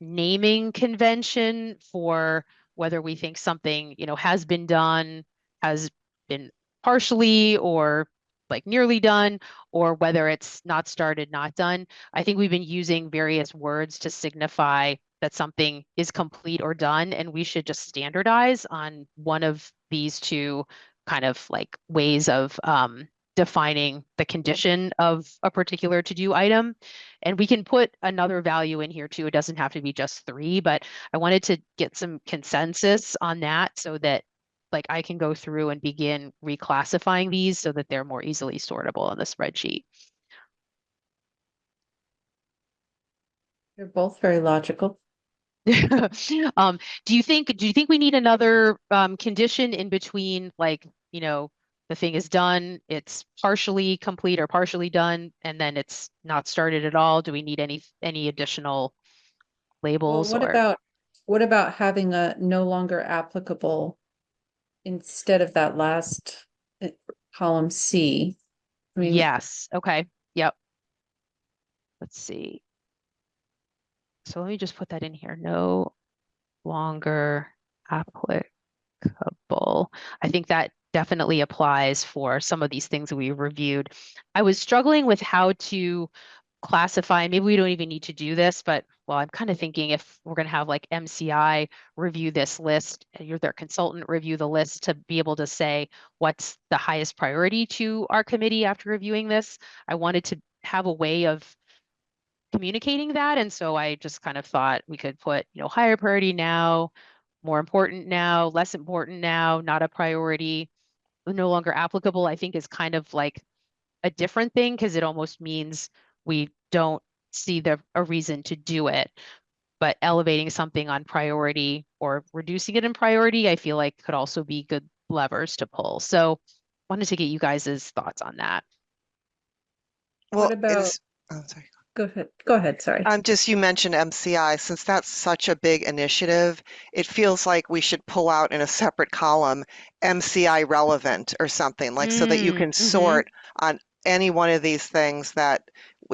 naming convention for whether we think something, has been done, has been partially or like nearly done, or whether it's not started, not done. I think we've been using various words to signify that something is complete or done, and we should just standardize on one of these two kind of like ways of defining the condition of a particular to-do item. And we can put another value in here too. It doesn't have to be just 3, but I wanted to get some consensus on that so that like I can go through and begin reclassifying these so that they're more easily sortable in the spreadsheet. They're both very logical. Do you think we need another condition in between, like, the thing is done, it's partially complete or partially done, and then it's not started at all? Do we need any additional Well, labels what about having a no longer applicable instead of that last column C? I mean, Yes, okay, yep. Let's see. So let me just put that in here. No longer applicable. I think that definitely applies for some of these things that we reviewed. I was struggling with how to classify, maybe we don't even need to do this, but well, I'm kind of thinking if we're going to have like MCI review this list, you're their consultant, review the list to be able to say what's the highest priority to our committee after reviewing this. I wanted to have a way of communicating that. And so I just kind of thought we could put, higher priority now, more important now, less important now, not a priority, no longer applicable, I think is kind of like a different thing because it almost means we don't see a reason to do it. But elevating something on priority or reducing it in priority, I feel like could also be good levers to pull. So wanted to get you guys' thoughts on that. Well, what about, oh, sorry. go ahead, sorry. Just you mentioned MCI, since that's such a big initiative, it feels like we should pull out in a separate column MCI relevant or something, like so that you can sort on any one of these things that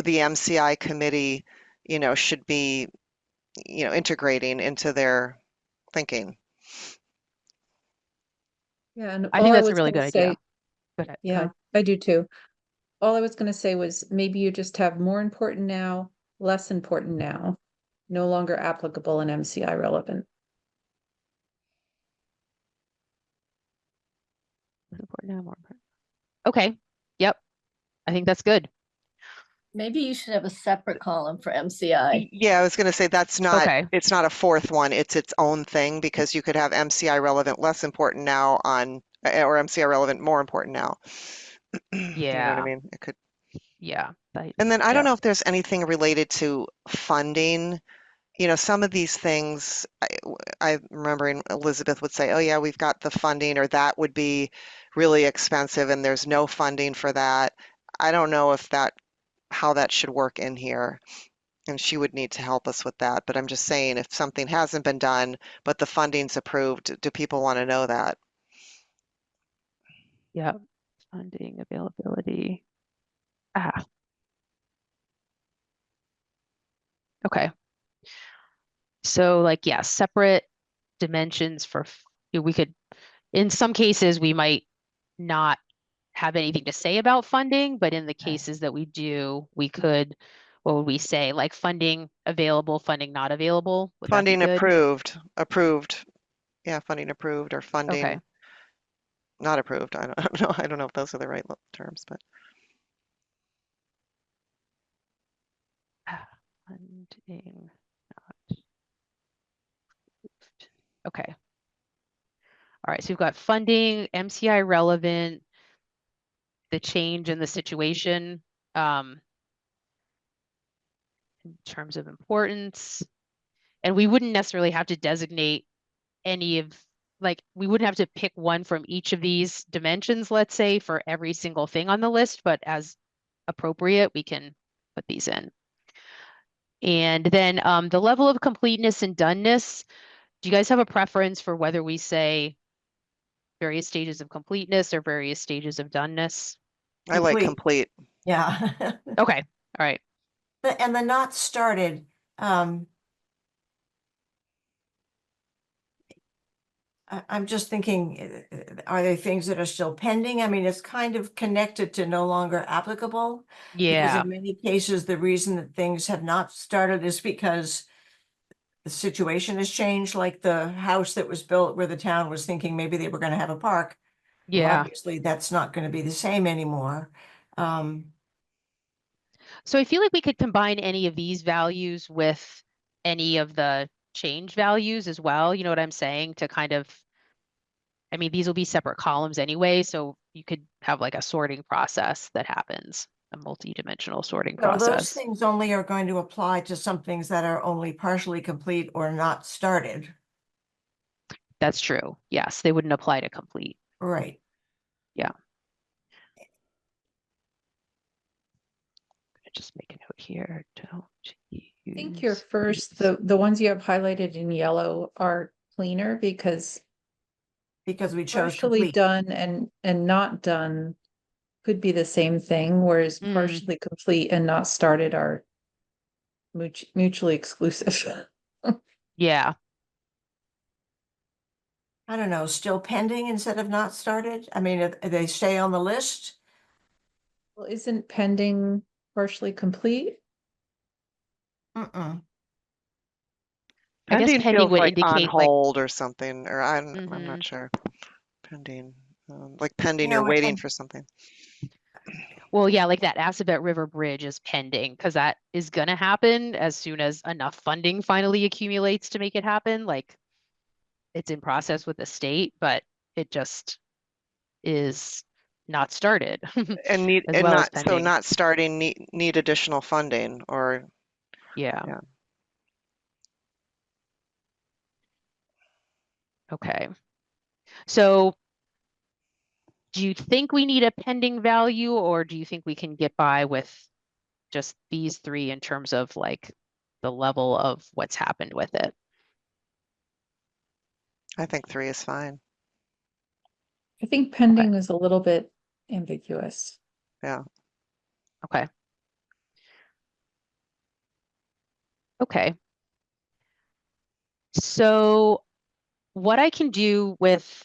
the MCI committee, should be, integrating into their thinking. Yeah, and I all think I that's a was really gonna good say, idea. Go ahead. yeah, I do too. All I was gonna say was maybe you just have more important now, less important now, no longer applicable and MCI relevant. Important now, more important. Okay. Yep. I think that's good. Maybe you should have a separate column for MCI. Yeah, I was going to say it's not a fourth one. It's its own thing because you could have MCI relevant less important now on, or MCI relevant more important now. You know what I mean? It could. Yeah. And then I don't know if there's anything related to funding. Some of these things, I remember Elizabeth would say, oh yeah, we've got the funding, or that would be really expensive and there's no funding for that. I don't know how that should work in here. And she would need to help us with that. But I'm just saying, if something hasn't been done, but the funding's approved, do people want to know that? Yeah. Funding availability. Okay. So like, yeah, separate dimensions for, we could, in some cases, we might not have anything to say about funding, but in the cases that we do, we could, what would we say? Like funding available, funding not available? Would that be Funding good? approved. Yeah, funding approved or funding Okay. not approved. I don't know. I don't know if those are the right terms, but. Funding not. Okay. All right, so we've got funding, MCI relevant, the change in the situation in terms of importance. And we wouldn't necessarily have to designate any of, like, we wouldn't have to pick one from each of these dimensions, let's say, for every single thing on the list, but as appropriate, we can put these in. And then the level of completeness and doneness, do you guys have a preference for whether we say various stages of completeness or various stages of doneness? I like complete. Yeah. Okay, all right. And the not started, I'm just thinking, are there things that are still pending? I mean, it's kind of connected to no longer applicable. Because Yeah, in many cases, the reason that things have not started is because the situation has changed, like the house that was built where the town was thinking maybe they were gonna have a park. Well, yeah. obviously, that's not gonna be the same anymore. So I feel like we could combine any of these values with any of the change values as well. You know what I'm saying? To kind of, I mean, these will be separate columns anyway, so you could have like a sorting process that happens, a multi-dimensional sorting So those process. things only are going to apply to some things that are only partially complete or not started. That's true. Yes, they wouldn't apply to complete. Right. Yeah. Just make a note here. Don't I think your use first, these. the ones you have highlighted in yellow are cleaner because Because we chose partially complete. done and not done could be the same thing, whereas Mm. partially complete and not started are mutually exclusive. Yeah. I don't know, still pending instead of not started? I mean, if they stay on the list? Well, isn't pending partially complete? Mm-mm. I guess Pending pending feels would like on indicate like, hold or something, or I'm mhm. not sure. Pending, like pending, You you're know, waiting and for something. Well, yeah, like that Assabet River Bridge is pending because that is gonna happen as soon as enough funding finally accumulates to make it happen. Like it's in process with the state, but it just is not started And need, as and well as not, so pending. not starting, need additional funding or, Yeah. yeah. Okay. So do you think we need a pending value or do you think we can get by with just these three in terms of like the level of what's happened with it? I think 3 is fine. I think pending is a little bit ambiguous. Yeah. Okay. Okay. So what I can do with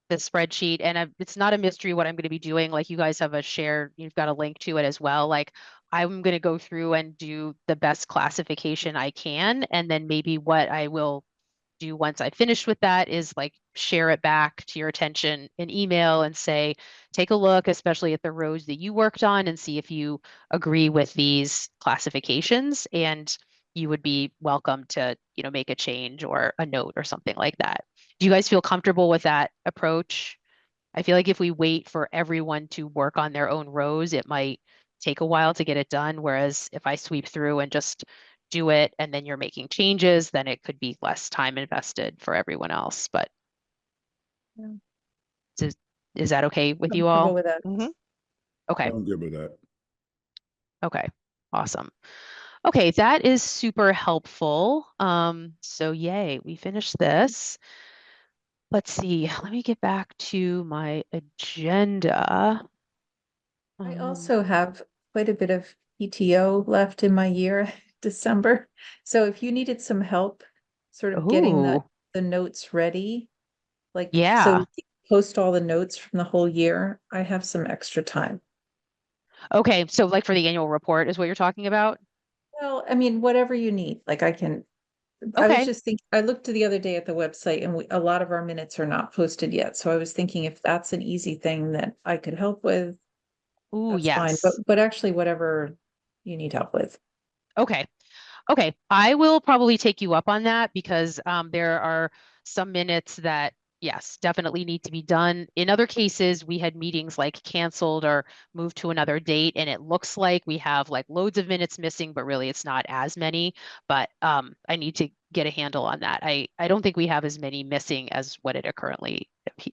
the spreadsheet, and it's not a mystery what I'm going to be doing. Like you guys have a shared, you've got a link to it as well. Like I'm going to go through and do the best classification I can. And then maybe what I will do once I finish with that is like share it back to your attention in email and say, take a look, especially at the rows that you worked on and see if you agree with these classifications. And you would be welcome to, make a change or a note or something like that. Do you guys feel comfortable with that approach? I feel like if we wait for everyone to work on their own rows, it might take a while to get it done. Whereas if I sweep through and just do it and then you're making changes, then it could be less time invested for everyone else. But Yeah. is that okay with you Comfortable all? with that. Mm-hmm. Okay. I'm good with that. Okay. Awesome. Okay, that is super helpful. So yay, we finished this. Let's see, let me get back to my agenda. I also have quite a bit of PTO left in my year, December. So if you needed some help sort of getting Ooh, the notes ready, like so yeah. we can post all the notes from the whole year, I have some extra time. Okay, so like for the annual report is what you're talking about? Well, I mean, whatever you need, like I was Okay. just thinking, I looked the other day at the website and a lot of our minutes are not posted yet. So I was thinking if that's an easy thing that I could help with, Ooh, that's fine. yes. But actually whatever you need help with. Okay. Okay, I will probably take you up on that because there are some minutes that, yes, definitely need to be done. In other cases, we had meetings like canceled or moved to another date, and it looks like we have like loads of minutes missing, but really it's not as many. But I need to get a handle on that. I don't think we have as many missing as what it currently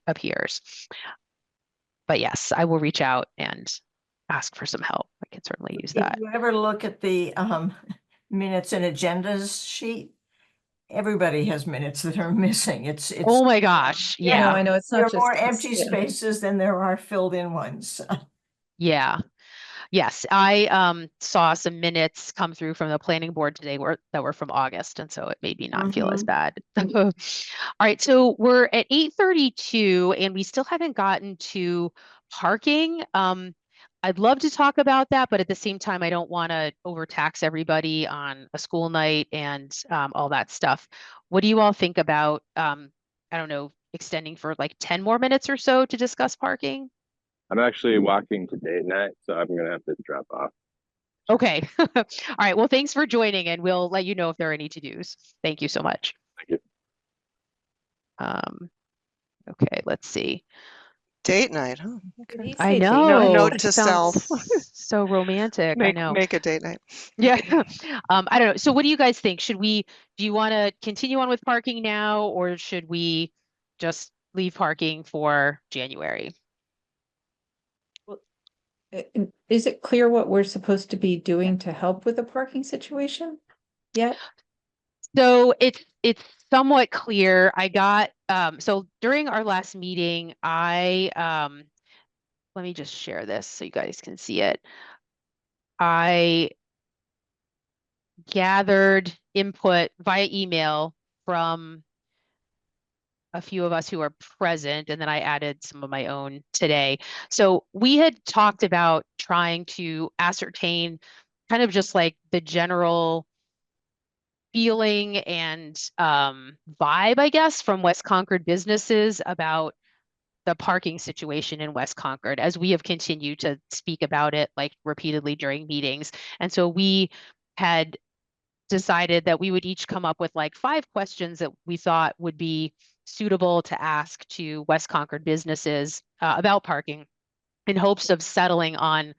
appears. But yes, I will reach out and ask for some help. I can certainly use if that. you ever look at the minutes and agendas sheet, everybody has minutes that are missing. It's Oh my gosh. No, Yeah. I know it's there not are more just us. empty Yeah. spaces than there are filled in ones. Yeah. Yes, I saw some minutes come through from the planning board today that were from August, and so it made me not feel as bad. All right, so we're at 8:32 and we still haven't gotten to parking. I'd love to talk about that, but at the same time, I don't want to overtax everybody on a school night and all that stuff. What do you all think about, I don't know, extending for like 10 more minutes or so to discuss parking? I'm actually walking to date night, so I'm gonna have to drop off. Okay. All right. Well, thanks for joining, and we'll let you know if there are any to-dos. Thank you so much. Thank you. Okay, let's see. Date night, huh? Did he Okay. I say date know. night? Note It to sounds self. so romantic. I know. Make a date night. Yeah. I don't know. So what do you guys think? Do you want to continue on with parking now, or should we just leave parking for January? Is it clear what we're supposed to be doing to help with the parking situation yet? So it's somewhat clear. I got so during our last meeting, let me just share this so you guys can see it. I gathered input via email from a few of us who are present, and then I added some of my own today. So we had talked about trying to ascertain kind of just like the general feeling and vibe, I guess, from West Concord businesses about the parking situation in West Concord as we have continued to speak about it like repeatedly during meetings. And so we had decided that we would each come up with like 5 questions that we thought would be suitable to ask to West Concord businesses about parking in hopes of settling on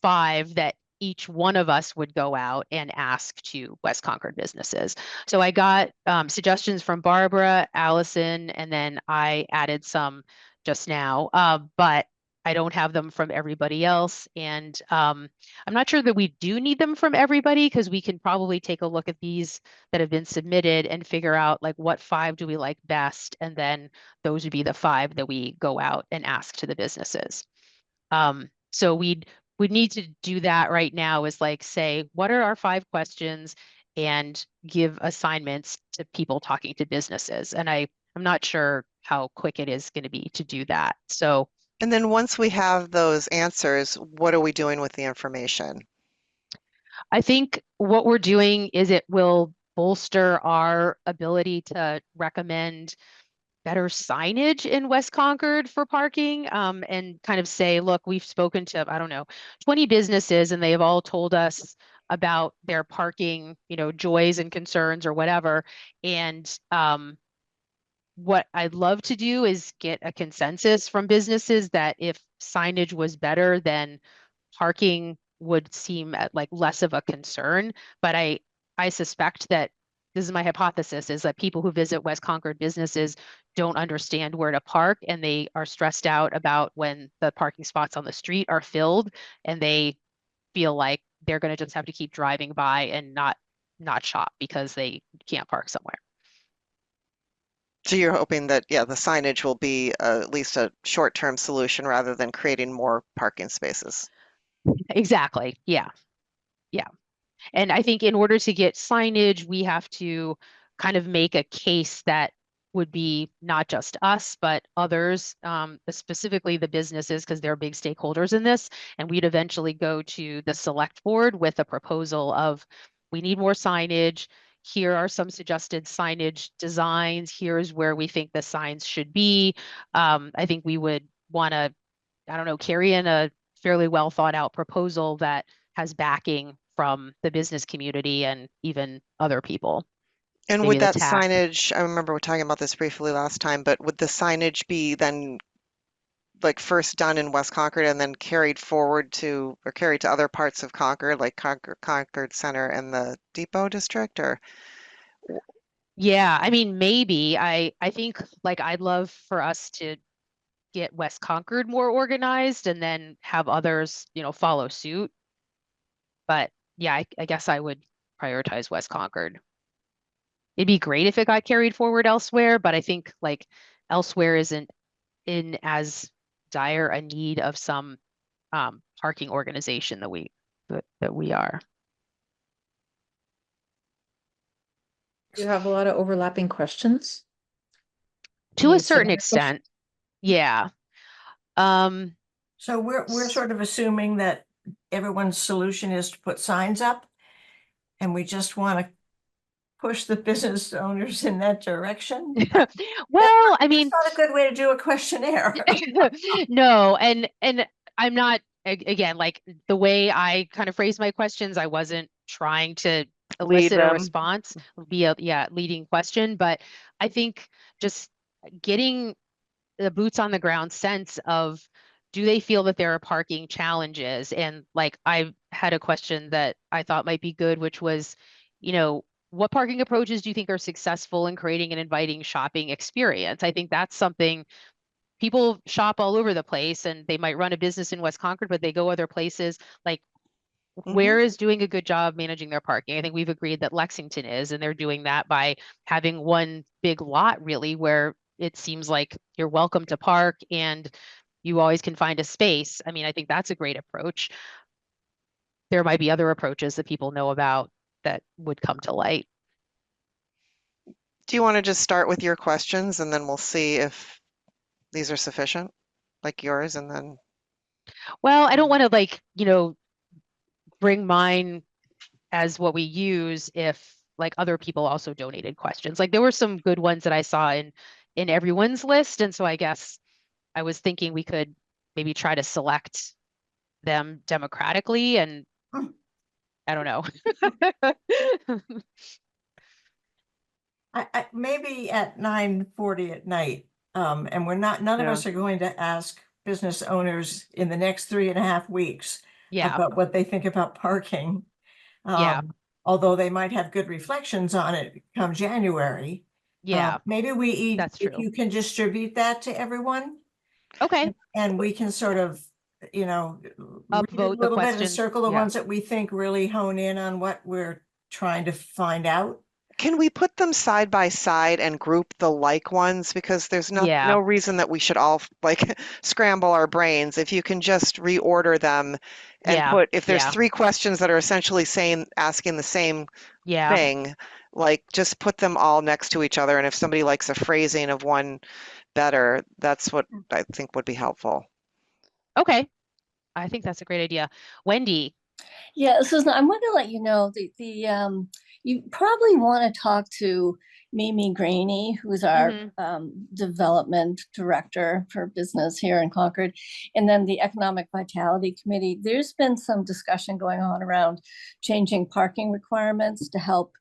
5 that each one of us would go out and ask to West Concord businesses. So I got suggestions from Barbara, Allison, and then I added some just now, but I don't have them from everybody else. And I'm not sure that we do need them from everybody because we can probably take a look at these that have been submitted and figure out like what 5 do we like best. And then those would be the 5 that we go out and ask to the businesses. So we'd need to do that right now is like say, what are our 5 questions and give assignments to people talking to businesses. And I'm not sure how quick it is going to be to do that. So And then once we have those answers, what are we doing with the information? I think what we're doing is it will bolster our ability to recommend better signage in West Concord for parking, and kind of say, look, we've spoken to, I don't know, 20 businesses and they have all told us about their parking, joys and concerns or whatever. And what I'd love to do is get a consensus from businesses that if signage was better, then parking would seem like less of a concern. But I suspect that this is my hypothesis is that people who visit West Concord businesses don't understand where to park and they are stressed out about when the parking spots on the street are filled and they feel like they're going to just have to keep driving by and not shop because they can't park somewhere. So you're hoping that, yeah, the signage will be at least a short-term solution rather than creating more parking spaces. Exactly. Yeah. Yeah. And I think in order to get signage, we have to kind of make a case that would be not just us, but others, specifically the businesses, because they're big stakeholders in this. And we'd eventually go to the select board with a proposal of, we need more signage. Here are some suggested signage designs. Here's where we think the signs should be. I think we would want to, I don't know, carry in a fairly well thought out proposal that has backing from the business community and even other people. And Maybe would the that TAC. signage, I remember we were talking about this briefly last time, but would the signage be then like first done in West Concord and then carried forward to, or carried to other parts of Concord, like Concord Center and the Depot District, or? Yeah, I mean, maybe. I think like I'd love for us to get West Concord more organized and then have others, follow suit. But yeah, I guess I would prioritize West Concord. It'd be great if it got carried forward elsewhere, but I think like elsewhere isn't in as dire a need of some parking organization that we are. You have a lot of overlapping questions. To a Need some certain more questions? extent, yeah. So we're sort of assuming that everyone's solution is to put signs up, and we just want to push the business owners in that direction. Well, I mean, It's not a good way to do a questionnaire. no, and I'm not again, like the way I kind of phrased my questions, I wasn't trying to Lead elicit a them. response via leading question, but I think just getting the boots on the ground sense of, do they feel that there are parking challenges? And like I had a question that I thought might be good, which was, what parking approaches do you think are successful in creating an inviting shopping experience? I think that's something. People shop all over the place, and they might run a business in West Concord, but they go other places. Like, where is doing a good job managing their parking? I think we've agreed that Lexington is, and they're doing that by having one big lot, really, where it seems like you're welcome to park and you always can find a space. I mean, I think that's a great approach. There might be other approaches that people know about that would come to light. Do you want to just start with your questions and then we'll see if these are sufficient, like yours, and then. Well, I don't want to bring mine as what we use if like other people also donated questions. Like there were some good ones that I saw in everyone's list. And so I guess I was thinking we could maybe try to select them democratically, and I don't know. I maybe at 9:40 at night, and none of Yeah. us are going to ask business owners in the next 3.5 weeks Yeah. about what they think about parking. Yeah. Although they might have good reflections on it come January. Yeah. Maybe That's if true. you can distribute that to everyone, Okay. and we can sort of, read it a Upvote the little bit and questions. circle the Yeah. ones that we think really hone in on what we're trying to find out. Can we put them side by side and group the like ones? Because there's Yeah. no reason that we should all like scramble our brains. If you can just reorder them and Yeah. put, if there's Yeah. 3 questions that are essentially asking the same Yeah. thing, like just put them all next to each other. And if somebody likes a phrasing of one better, that's what I think would be helpful. Okay. I think that's a great idea. Wendy. Yeah, Susan, I'm going to let you know you probably want to talk to Mimi Graney, who's our development director for business here in Concord, and then the Economic Vitality Committee. There's been some discussion going on around changing parking requirements to help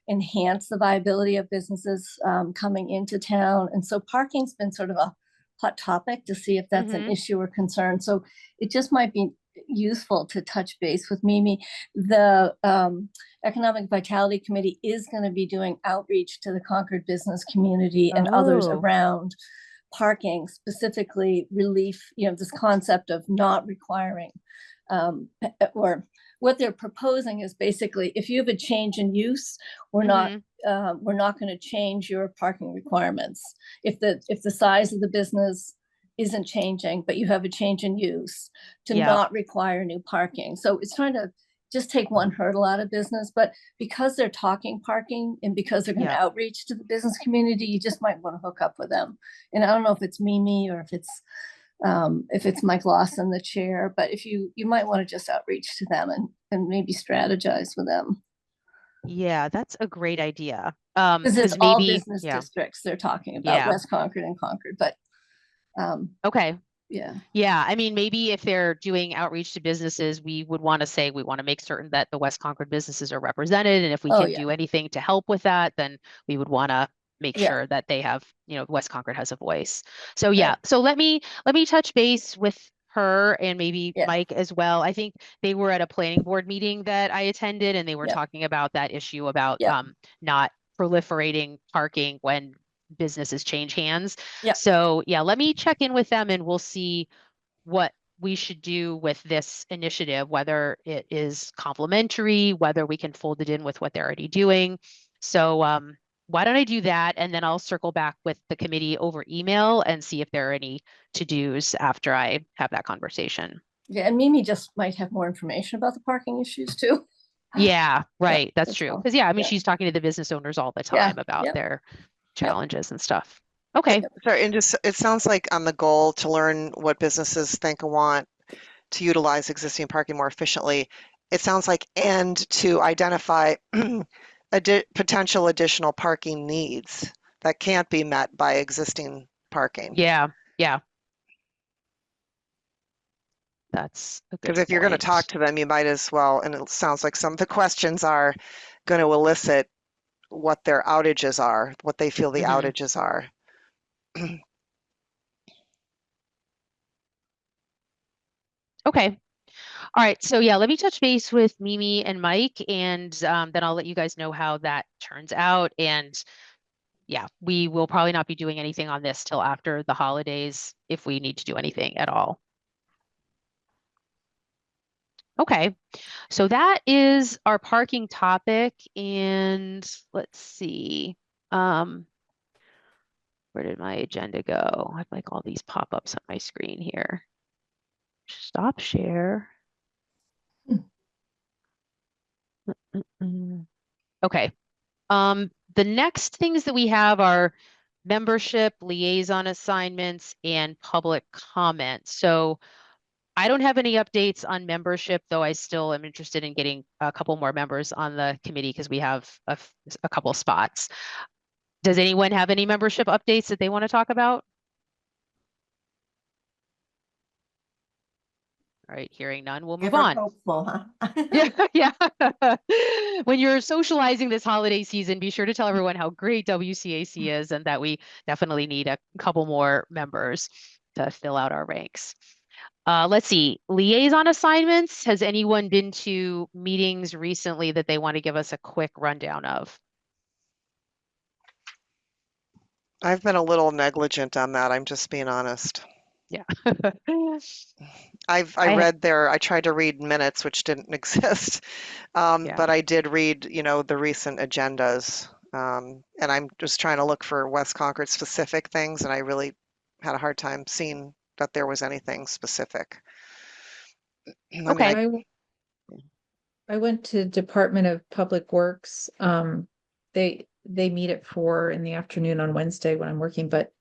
enhance the viability of businesses coming into town. And so parking's been sort of a hot topic to see if that's an issue or concern. So it just might be useful to touch base with Mimi. The Economic Vitality Committee is going to be doing outreach to the Concord business community and others around parking, specifically relief, this concept of not requiring or what they're proposing is basically if you have a change in use, we're not going to change your parking requirements. If the size of the business isn't changing, but you have a change in use, to not require new parking. So it's trying to just take one hurdle out of business, but because they're talking parking and because they're going to outreach to the business community, you just might want to hook up with them. And I don't know if it's Mimi or if it's Mike Lawson, the chair, but if you might want to just outreach to them and maybe strategize with them. Yeah, that's a great idea. Because it's maybe, all business districts they're talking about, West Concord and Concord, but okay. Yeah. Yeah. I mean, maybe if they're doing outreach to businesses, we would want to say we want to make certain that the West Concord businesses are represented. And if we can do anything to help with that, then we would want to make sure that they have, West Concord has a voice. So yeah. So let me touch base with her and maybe Mike as well. I think they were at a planning board meeting that I attended, and they were talking about that issue about not proliferating parking when businesses change hands. So yeah, let me check in with them and we'll see what we should do with this initiative, whether it is complementary, whether we can fold it in with what they're already doing. So why don't I do that? And then I'll circle back with the committee over email and see if there are any to-dos after I have that conversation. Yeah, and Mimi just might have more information about the parking issues too. Yeah, right. That's that's true. all. Because yeah, I mean, Yeah. she's talking to the business owners all the Yeah, time about yep, their yep. challenges and stuff. Okay. Sorry, and just, it sounds like on the goal to learn what businesses think and want to utilize existing parking more efficiently, it sounds like, and to identify potential additional parking needs that can't be met by existing parking. Yeah. Yeah. That's a good Because if you're going to talk point. to them, you might as well, and it sounds like some of the questions are going to elicit what their outages are, what they feel the Mhm. outages are. Okay. All right. So yeah, let me touch base with Mimi and Mike, and then I'll let you guys know how that turns out. And yeah, we will probably not be doing anything on this till after the holidays if we need to do anything at all. Okay. So that is our parking topic. And let's see. Where did my agenda go? I have like all these pop-ups on my screen here. Stop share. Mm-mm. Okay. The next things that we have are membership, liaison assignments, and public comment. So I don't have any updates on membership, though I still am interested in getting a couple more members on the committee because we have a couple spots. Does anyone have any membership updates that they want to talk about? All right, hearing none, we'll move Ever on. hopeful, huh? Yeah, yeah. When you're socializing this holiday season, be sure to tell everyone how great WCAC is and that we definitely need a couple more members to fill out our ranks. Let's see, liaison assignments. Has anyone been to meetings recently that they want to give us a quick rundown of? I've been a little negligent on that. I'm just being honest. Yeah. I tried to read minutes, which didn't exist. Yeah. But I did read, the recent agendas. And I'm just trying to look for West Concord specific things, and I really had a hard time seeing that there was anything specific. I mean, Okay. I went to Department of Public Works. They meet at 4 in the afternoon on Wednesday when I'm working, but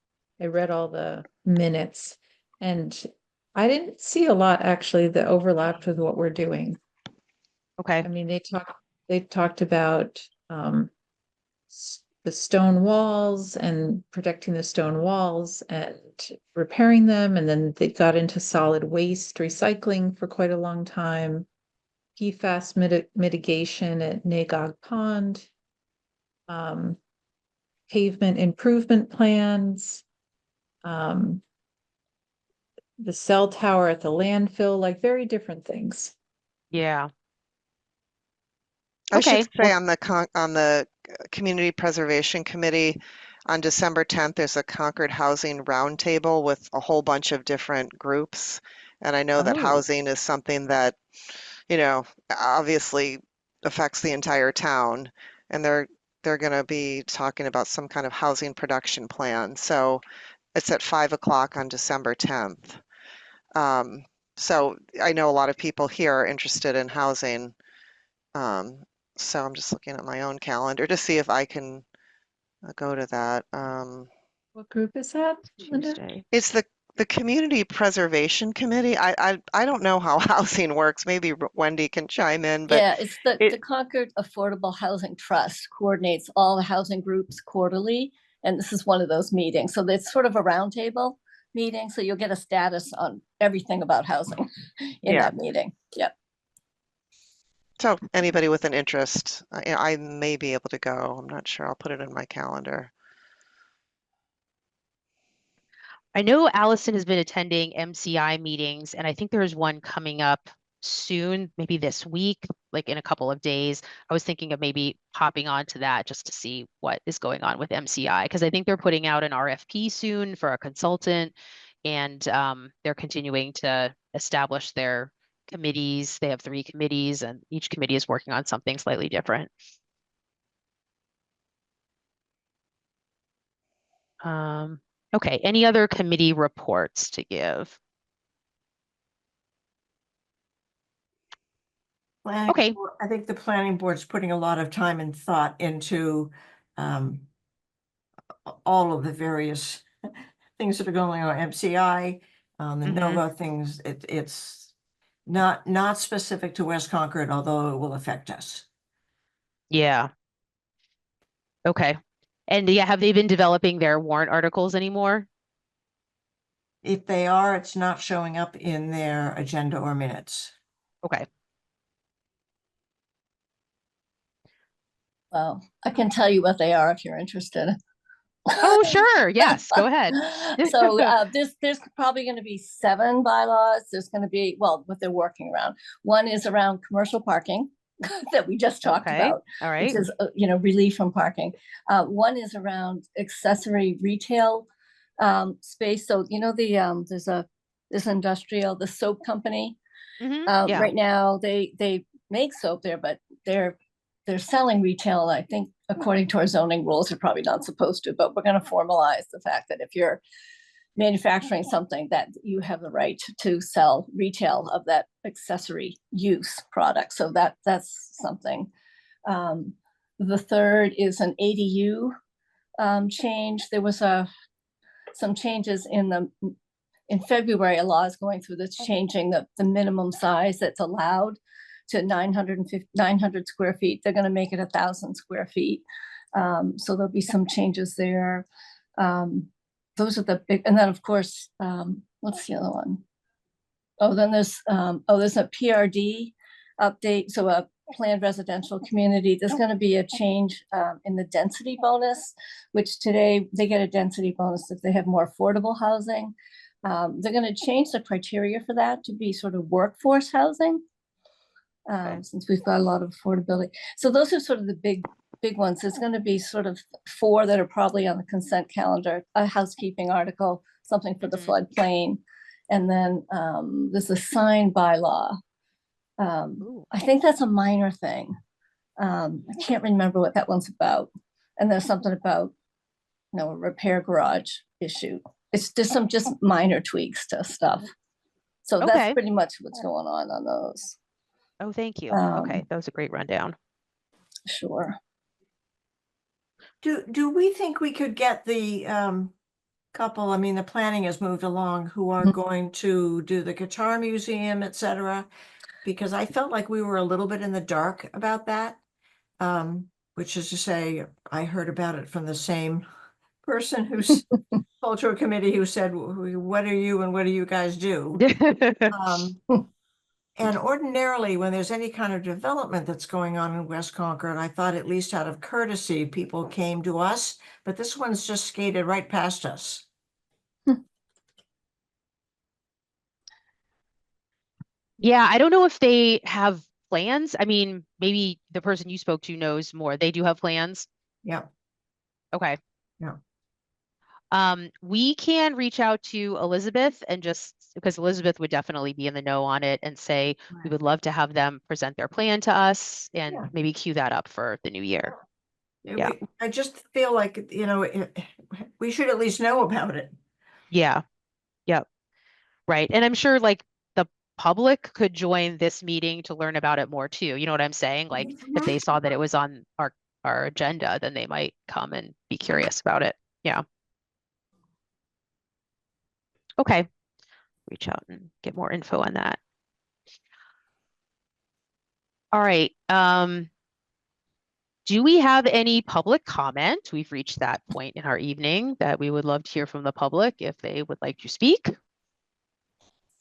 I read all the minutes and I didn't see a lot actually that overlapped with what we're doing. Okay. I mean, they talked about the stone walls and protecting the stone walls and repairing them, and then they got into solid waste recycling for quite a long time. PFAS mitigation at Nagog Pond, pavement improvement plans, the cell tower at the landfill, like very different things. Yeah. I should Okay. say Well, on the Community Preservation Committee, on December 10th, there's a Concord Housing Roundtable with a whole bunch of different groups. And I know that oh, housing is something that, obviously affects the entire town. And they're going to be talking about some kind of housing production plan. So it's at 5 o'clock on December 10th. So I know a lot of people here are interested in housing. So I'm just looking at my own calendar to see if I can go to that. What group is that, Linda? Tuesday. It's the Community Preservation Committee. I don't know how housing works. Maybe Wendy can chime in, but Yeah, it's the it, Concord Affordable Housing Trust coordinates all the housing groups quarterly. And this is one of those meetings. So it's sort of a roundtable meeting. So you'll get a status on everything about housing in yeah. that meeting. Yep. So anybody with an interest, I may be able to go. I'm not sure. I'll put it in my calendar. I know Allison has been attending MCI meetings, and I think there's one coming up soon, maybe this week, like in a couple of days. I was thinking of maybe hopping on to that just to see what is going on with MCI, because I think they're putting out an RFP soon for a consultant, and they're continuing to establish their committees. They have 3 committees, and each committee is working on something slightly different. Okay, any other committee reports to give? Okay. I think the planning board's putting a lot of time and thought into all of the various things that are going on, MCI, the Mhm. NOVA things. It's not specific to West Concord, although it will affect us. Yeah. Okay. And yeah, have they been developing their warrant articles anymore? If they are, it's not showing up in their agenda or minutes. Okay. Well, I can tell you what they are if you're interested. Oh, sure. Yes, go ahead. So there's probably going to be 7 bylaws. There's going to be, well, what they're working around. One is around commercial parking that we just talked Okay. about, All which right. is relief from parking. One is around accessory retail space. So there's industrial, the soap company. Yeah. Right now they make soap there, but they're selling retail. I think according to our zoning rules, they're probably not supposed to, but we're going to formalize the fact that if you're manufacturing something, that you have the right to sell retail of that accessory use product. So that's something. The third is an ADU change. There was some changes in February. A law is going through that's changing the minimum size that's allowed to 900 square feet. They're going to make it 1,000 square feet. So there'll be some changes there. Those are the big, and then of course, what's the other one? Oh, then there's a PRD update. So a planned residential community. There's going to be a change in the density bonus, which today they get a density bonus if they have more affordable housing. They're going to change the criteria for that to be sort of workforce housing. Since we've got a lot of affordability. So those are sort of the big ones. There's going to be sort of 4 that are probably on the consent calendar, a housekeeping article, something for the floodplain. And then there's a sign bylaw. I think that's a minor thing. I can't remember what that one's about. And there's something about, a repair garage issue. It's just some minor tweaks to stuff. So Okay. that's pretty much what's going on those. Oh, thank you. Okay, that was a great rundown. Sure. Do we think we could get the couple, I mean, the planning has moved along, who are going to do the guitar museum, etc.? Because I felt like we were a little bit in the dark about that. Which is to say, I heard about it from the same person who's cultural committee who said, what are you and what do you guys do? And ordinarily, when there's any kind of development that's going on in West Concord, I thought at least out of courtesy, people came to us, but this one's just skated right past us. Yeah, I don't know if they have plans. I mean, maybe the person you spoke to knows more. They do have plans. Yeah. Okay. Yeah. We can reach out to Elizabeth and just because Elizabeth would definitely be in the know on it and say we would love to have them present their plan to us and maybe queue that up for the new year. Yeah. I just feel like, we should at least know about it. Yeah. Yep. Right. And I'm sure like the public could join this meeting to learn about it more too. You know what I'm saying? Like if they saw that it was on our agenda, then they might come and be curious about it. Yeah. Okay. Reach out and get more info on that. All right. Do we have any public comment? We've reached that point in our evening that we would love to hear from the public if they would like to speak.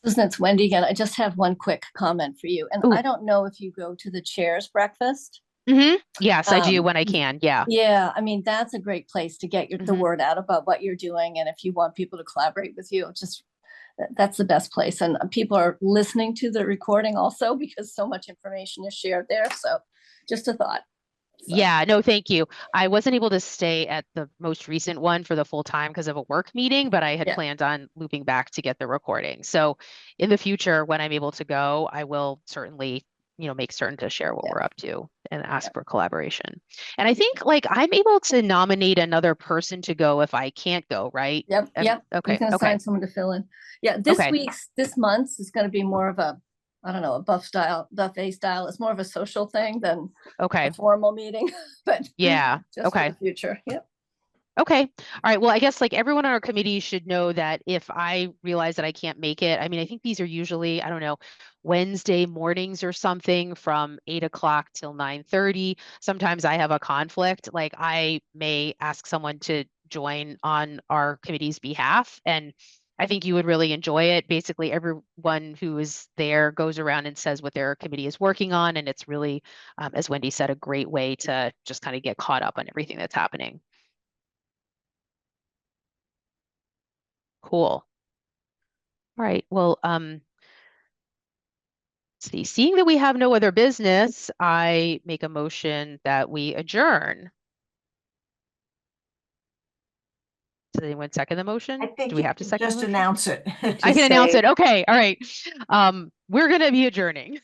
Susan, it's Wendy again. I just have one quick comment for you. And Ooh. I don't know if you go to the chair's breakfast. Yes, I do when I can. Yeah. Yeah. I mean, that's a great place to get the word out about what you're doing. And if you want people to collaborate with you, that's the best place. And people are listening to the recording also because so much information is shared there. So just a thought. So. Yeah, no, thank you. I wasn't able to stay at the most recent one for the full time because of a work meeting, but I had planned on looping back to get the recording. So in the future, when I'm able to go, I will certainly, make certain to share what we're up to and ask for collaboration. And I think like I'm able to nominate another person to go if I can't go, right? Yep. Okay. You can assign someone to fill in. Yeah. This month is going to be more of a I don't know, a buffet style. It's more of a social thing than Okay. a formal meeting, but Yeah. just for Okay. the future. Yep. Okay. All right. Well, I guess like everyone on our committee should know that if I realize that I can't make it, I mean, I think these are usually, I don't know, Wednesday mornings or something from 8 o'clock till 9:30. Sometimes I have a conflict. Like I may ask someone to join on our committee's behalf. And I think you would really enjoy it. Basically, everyone who is there goes around and says what their committee is working on. And it's really, as Wendy said, a great way to just kind of get caught up on everything that's happening. Cool. All right. Well, let's see. Seeing that we have no other business, I make a motion that we adjourn. Does anyone second the motion? I think Do we you have to can second the just motion? announce it. I can announce it. Okay. All right. We're going to be adjourning.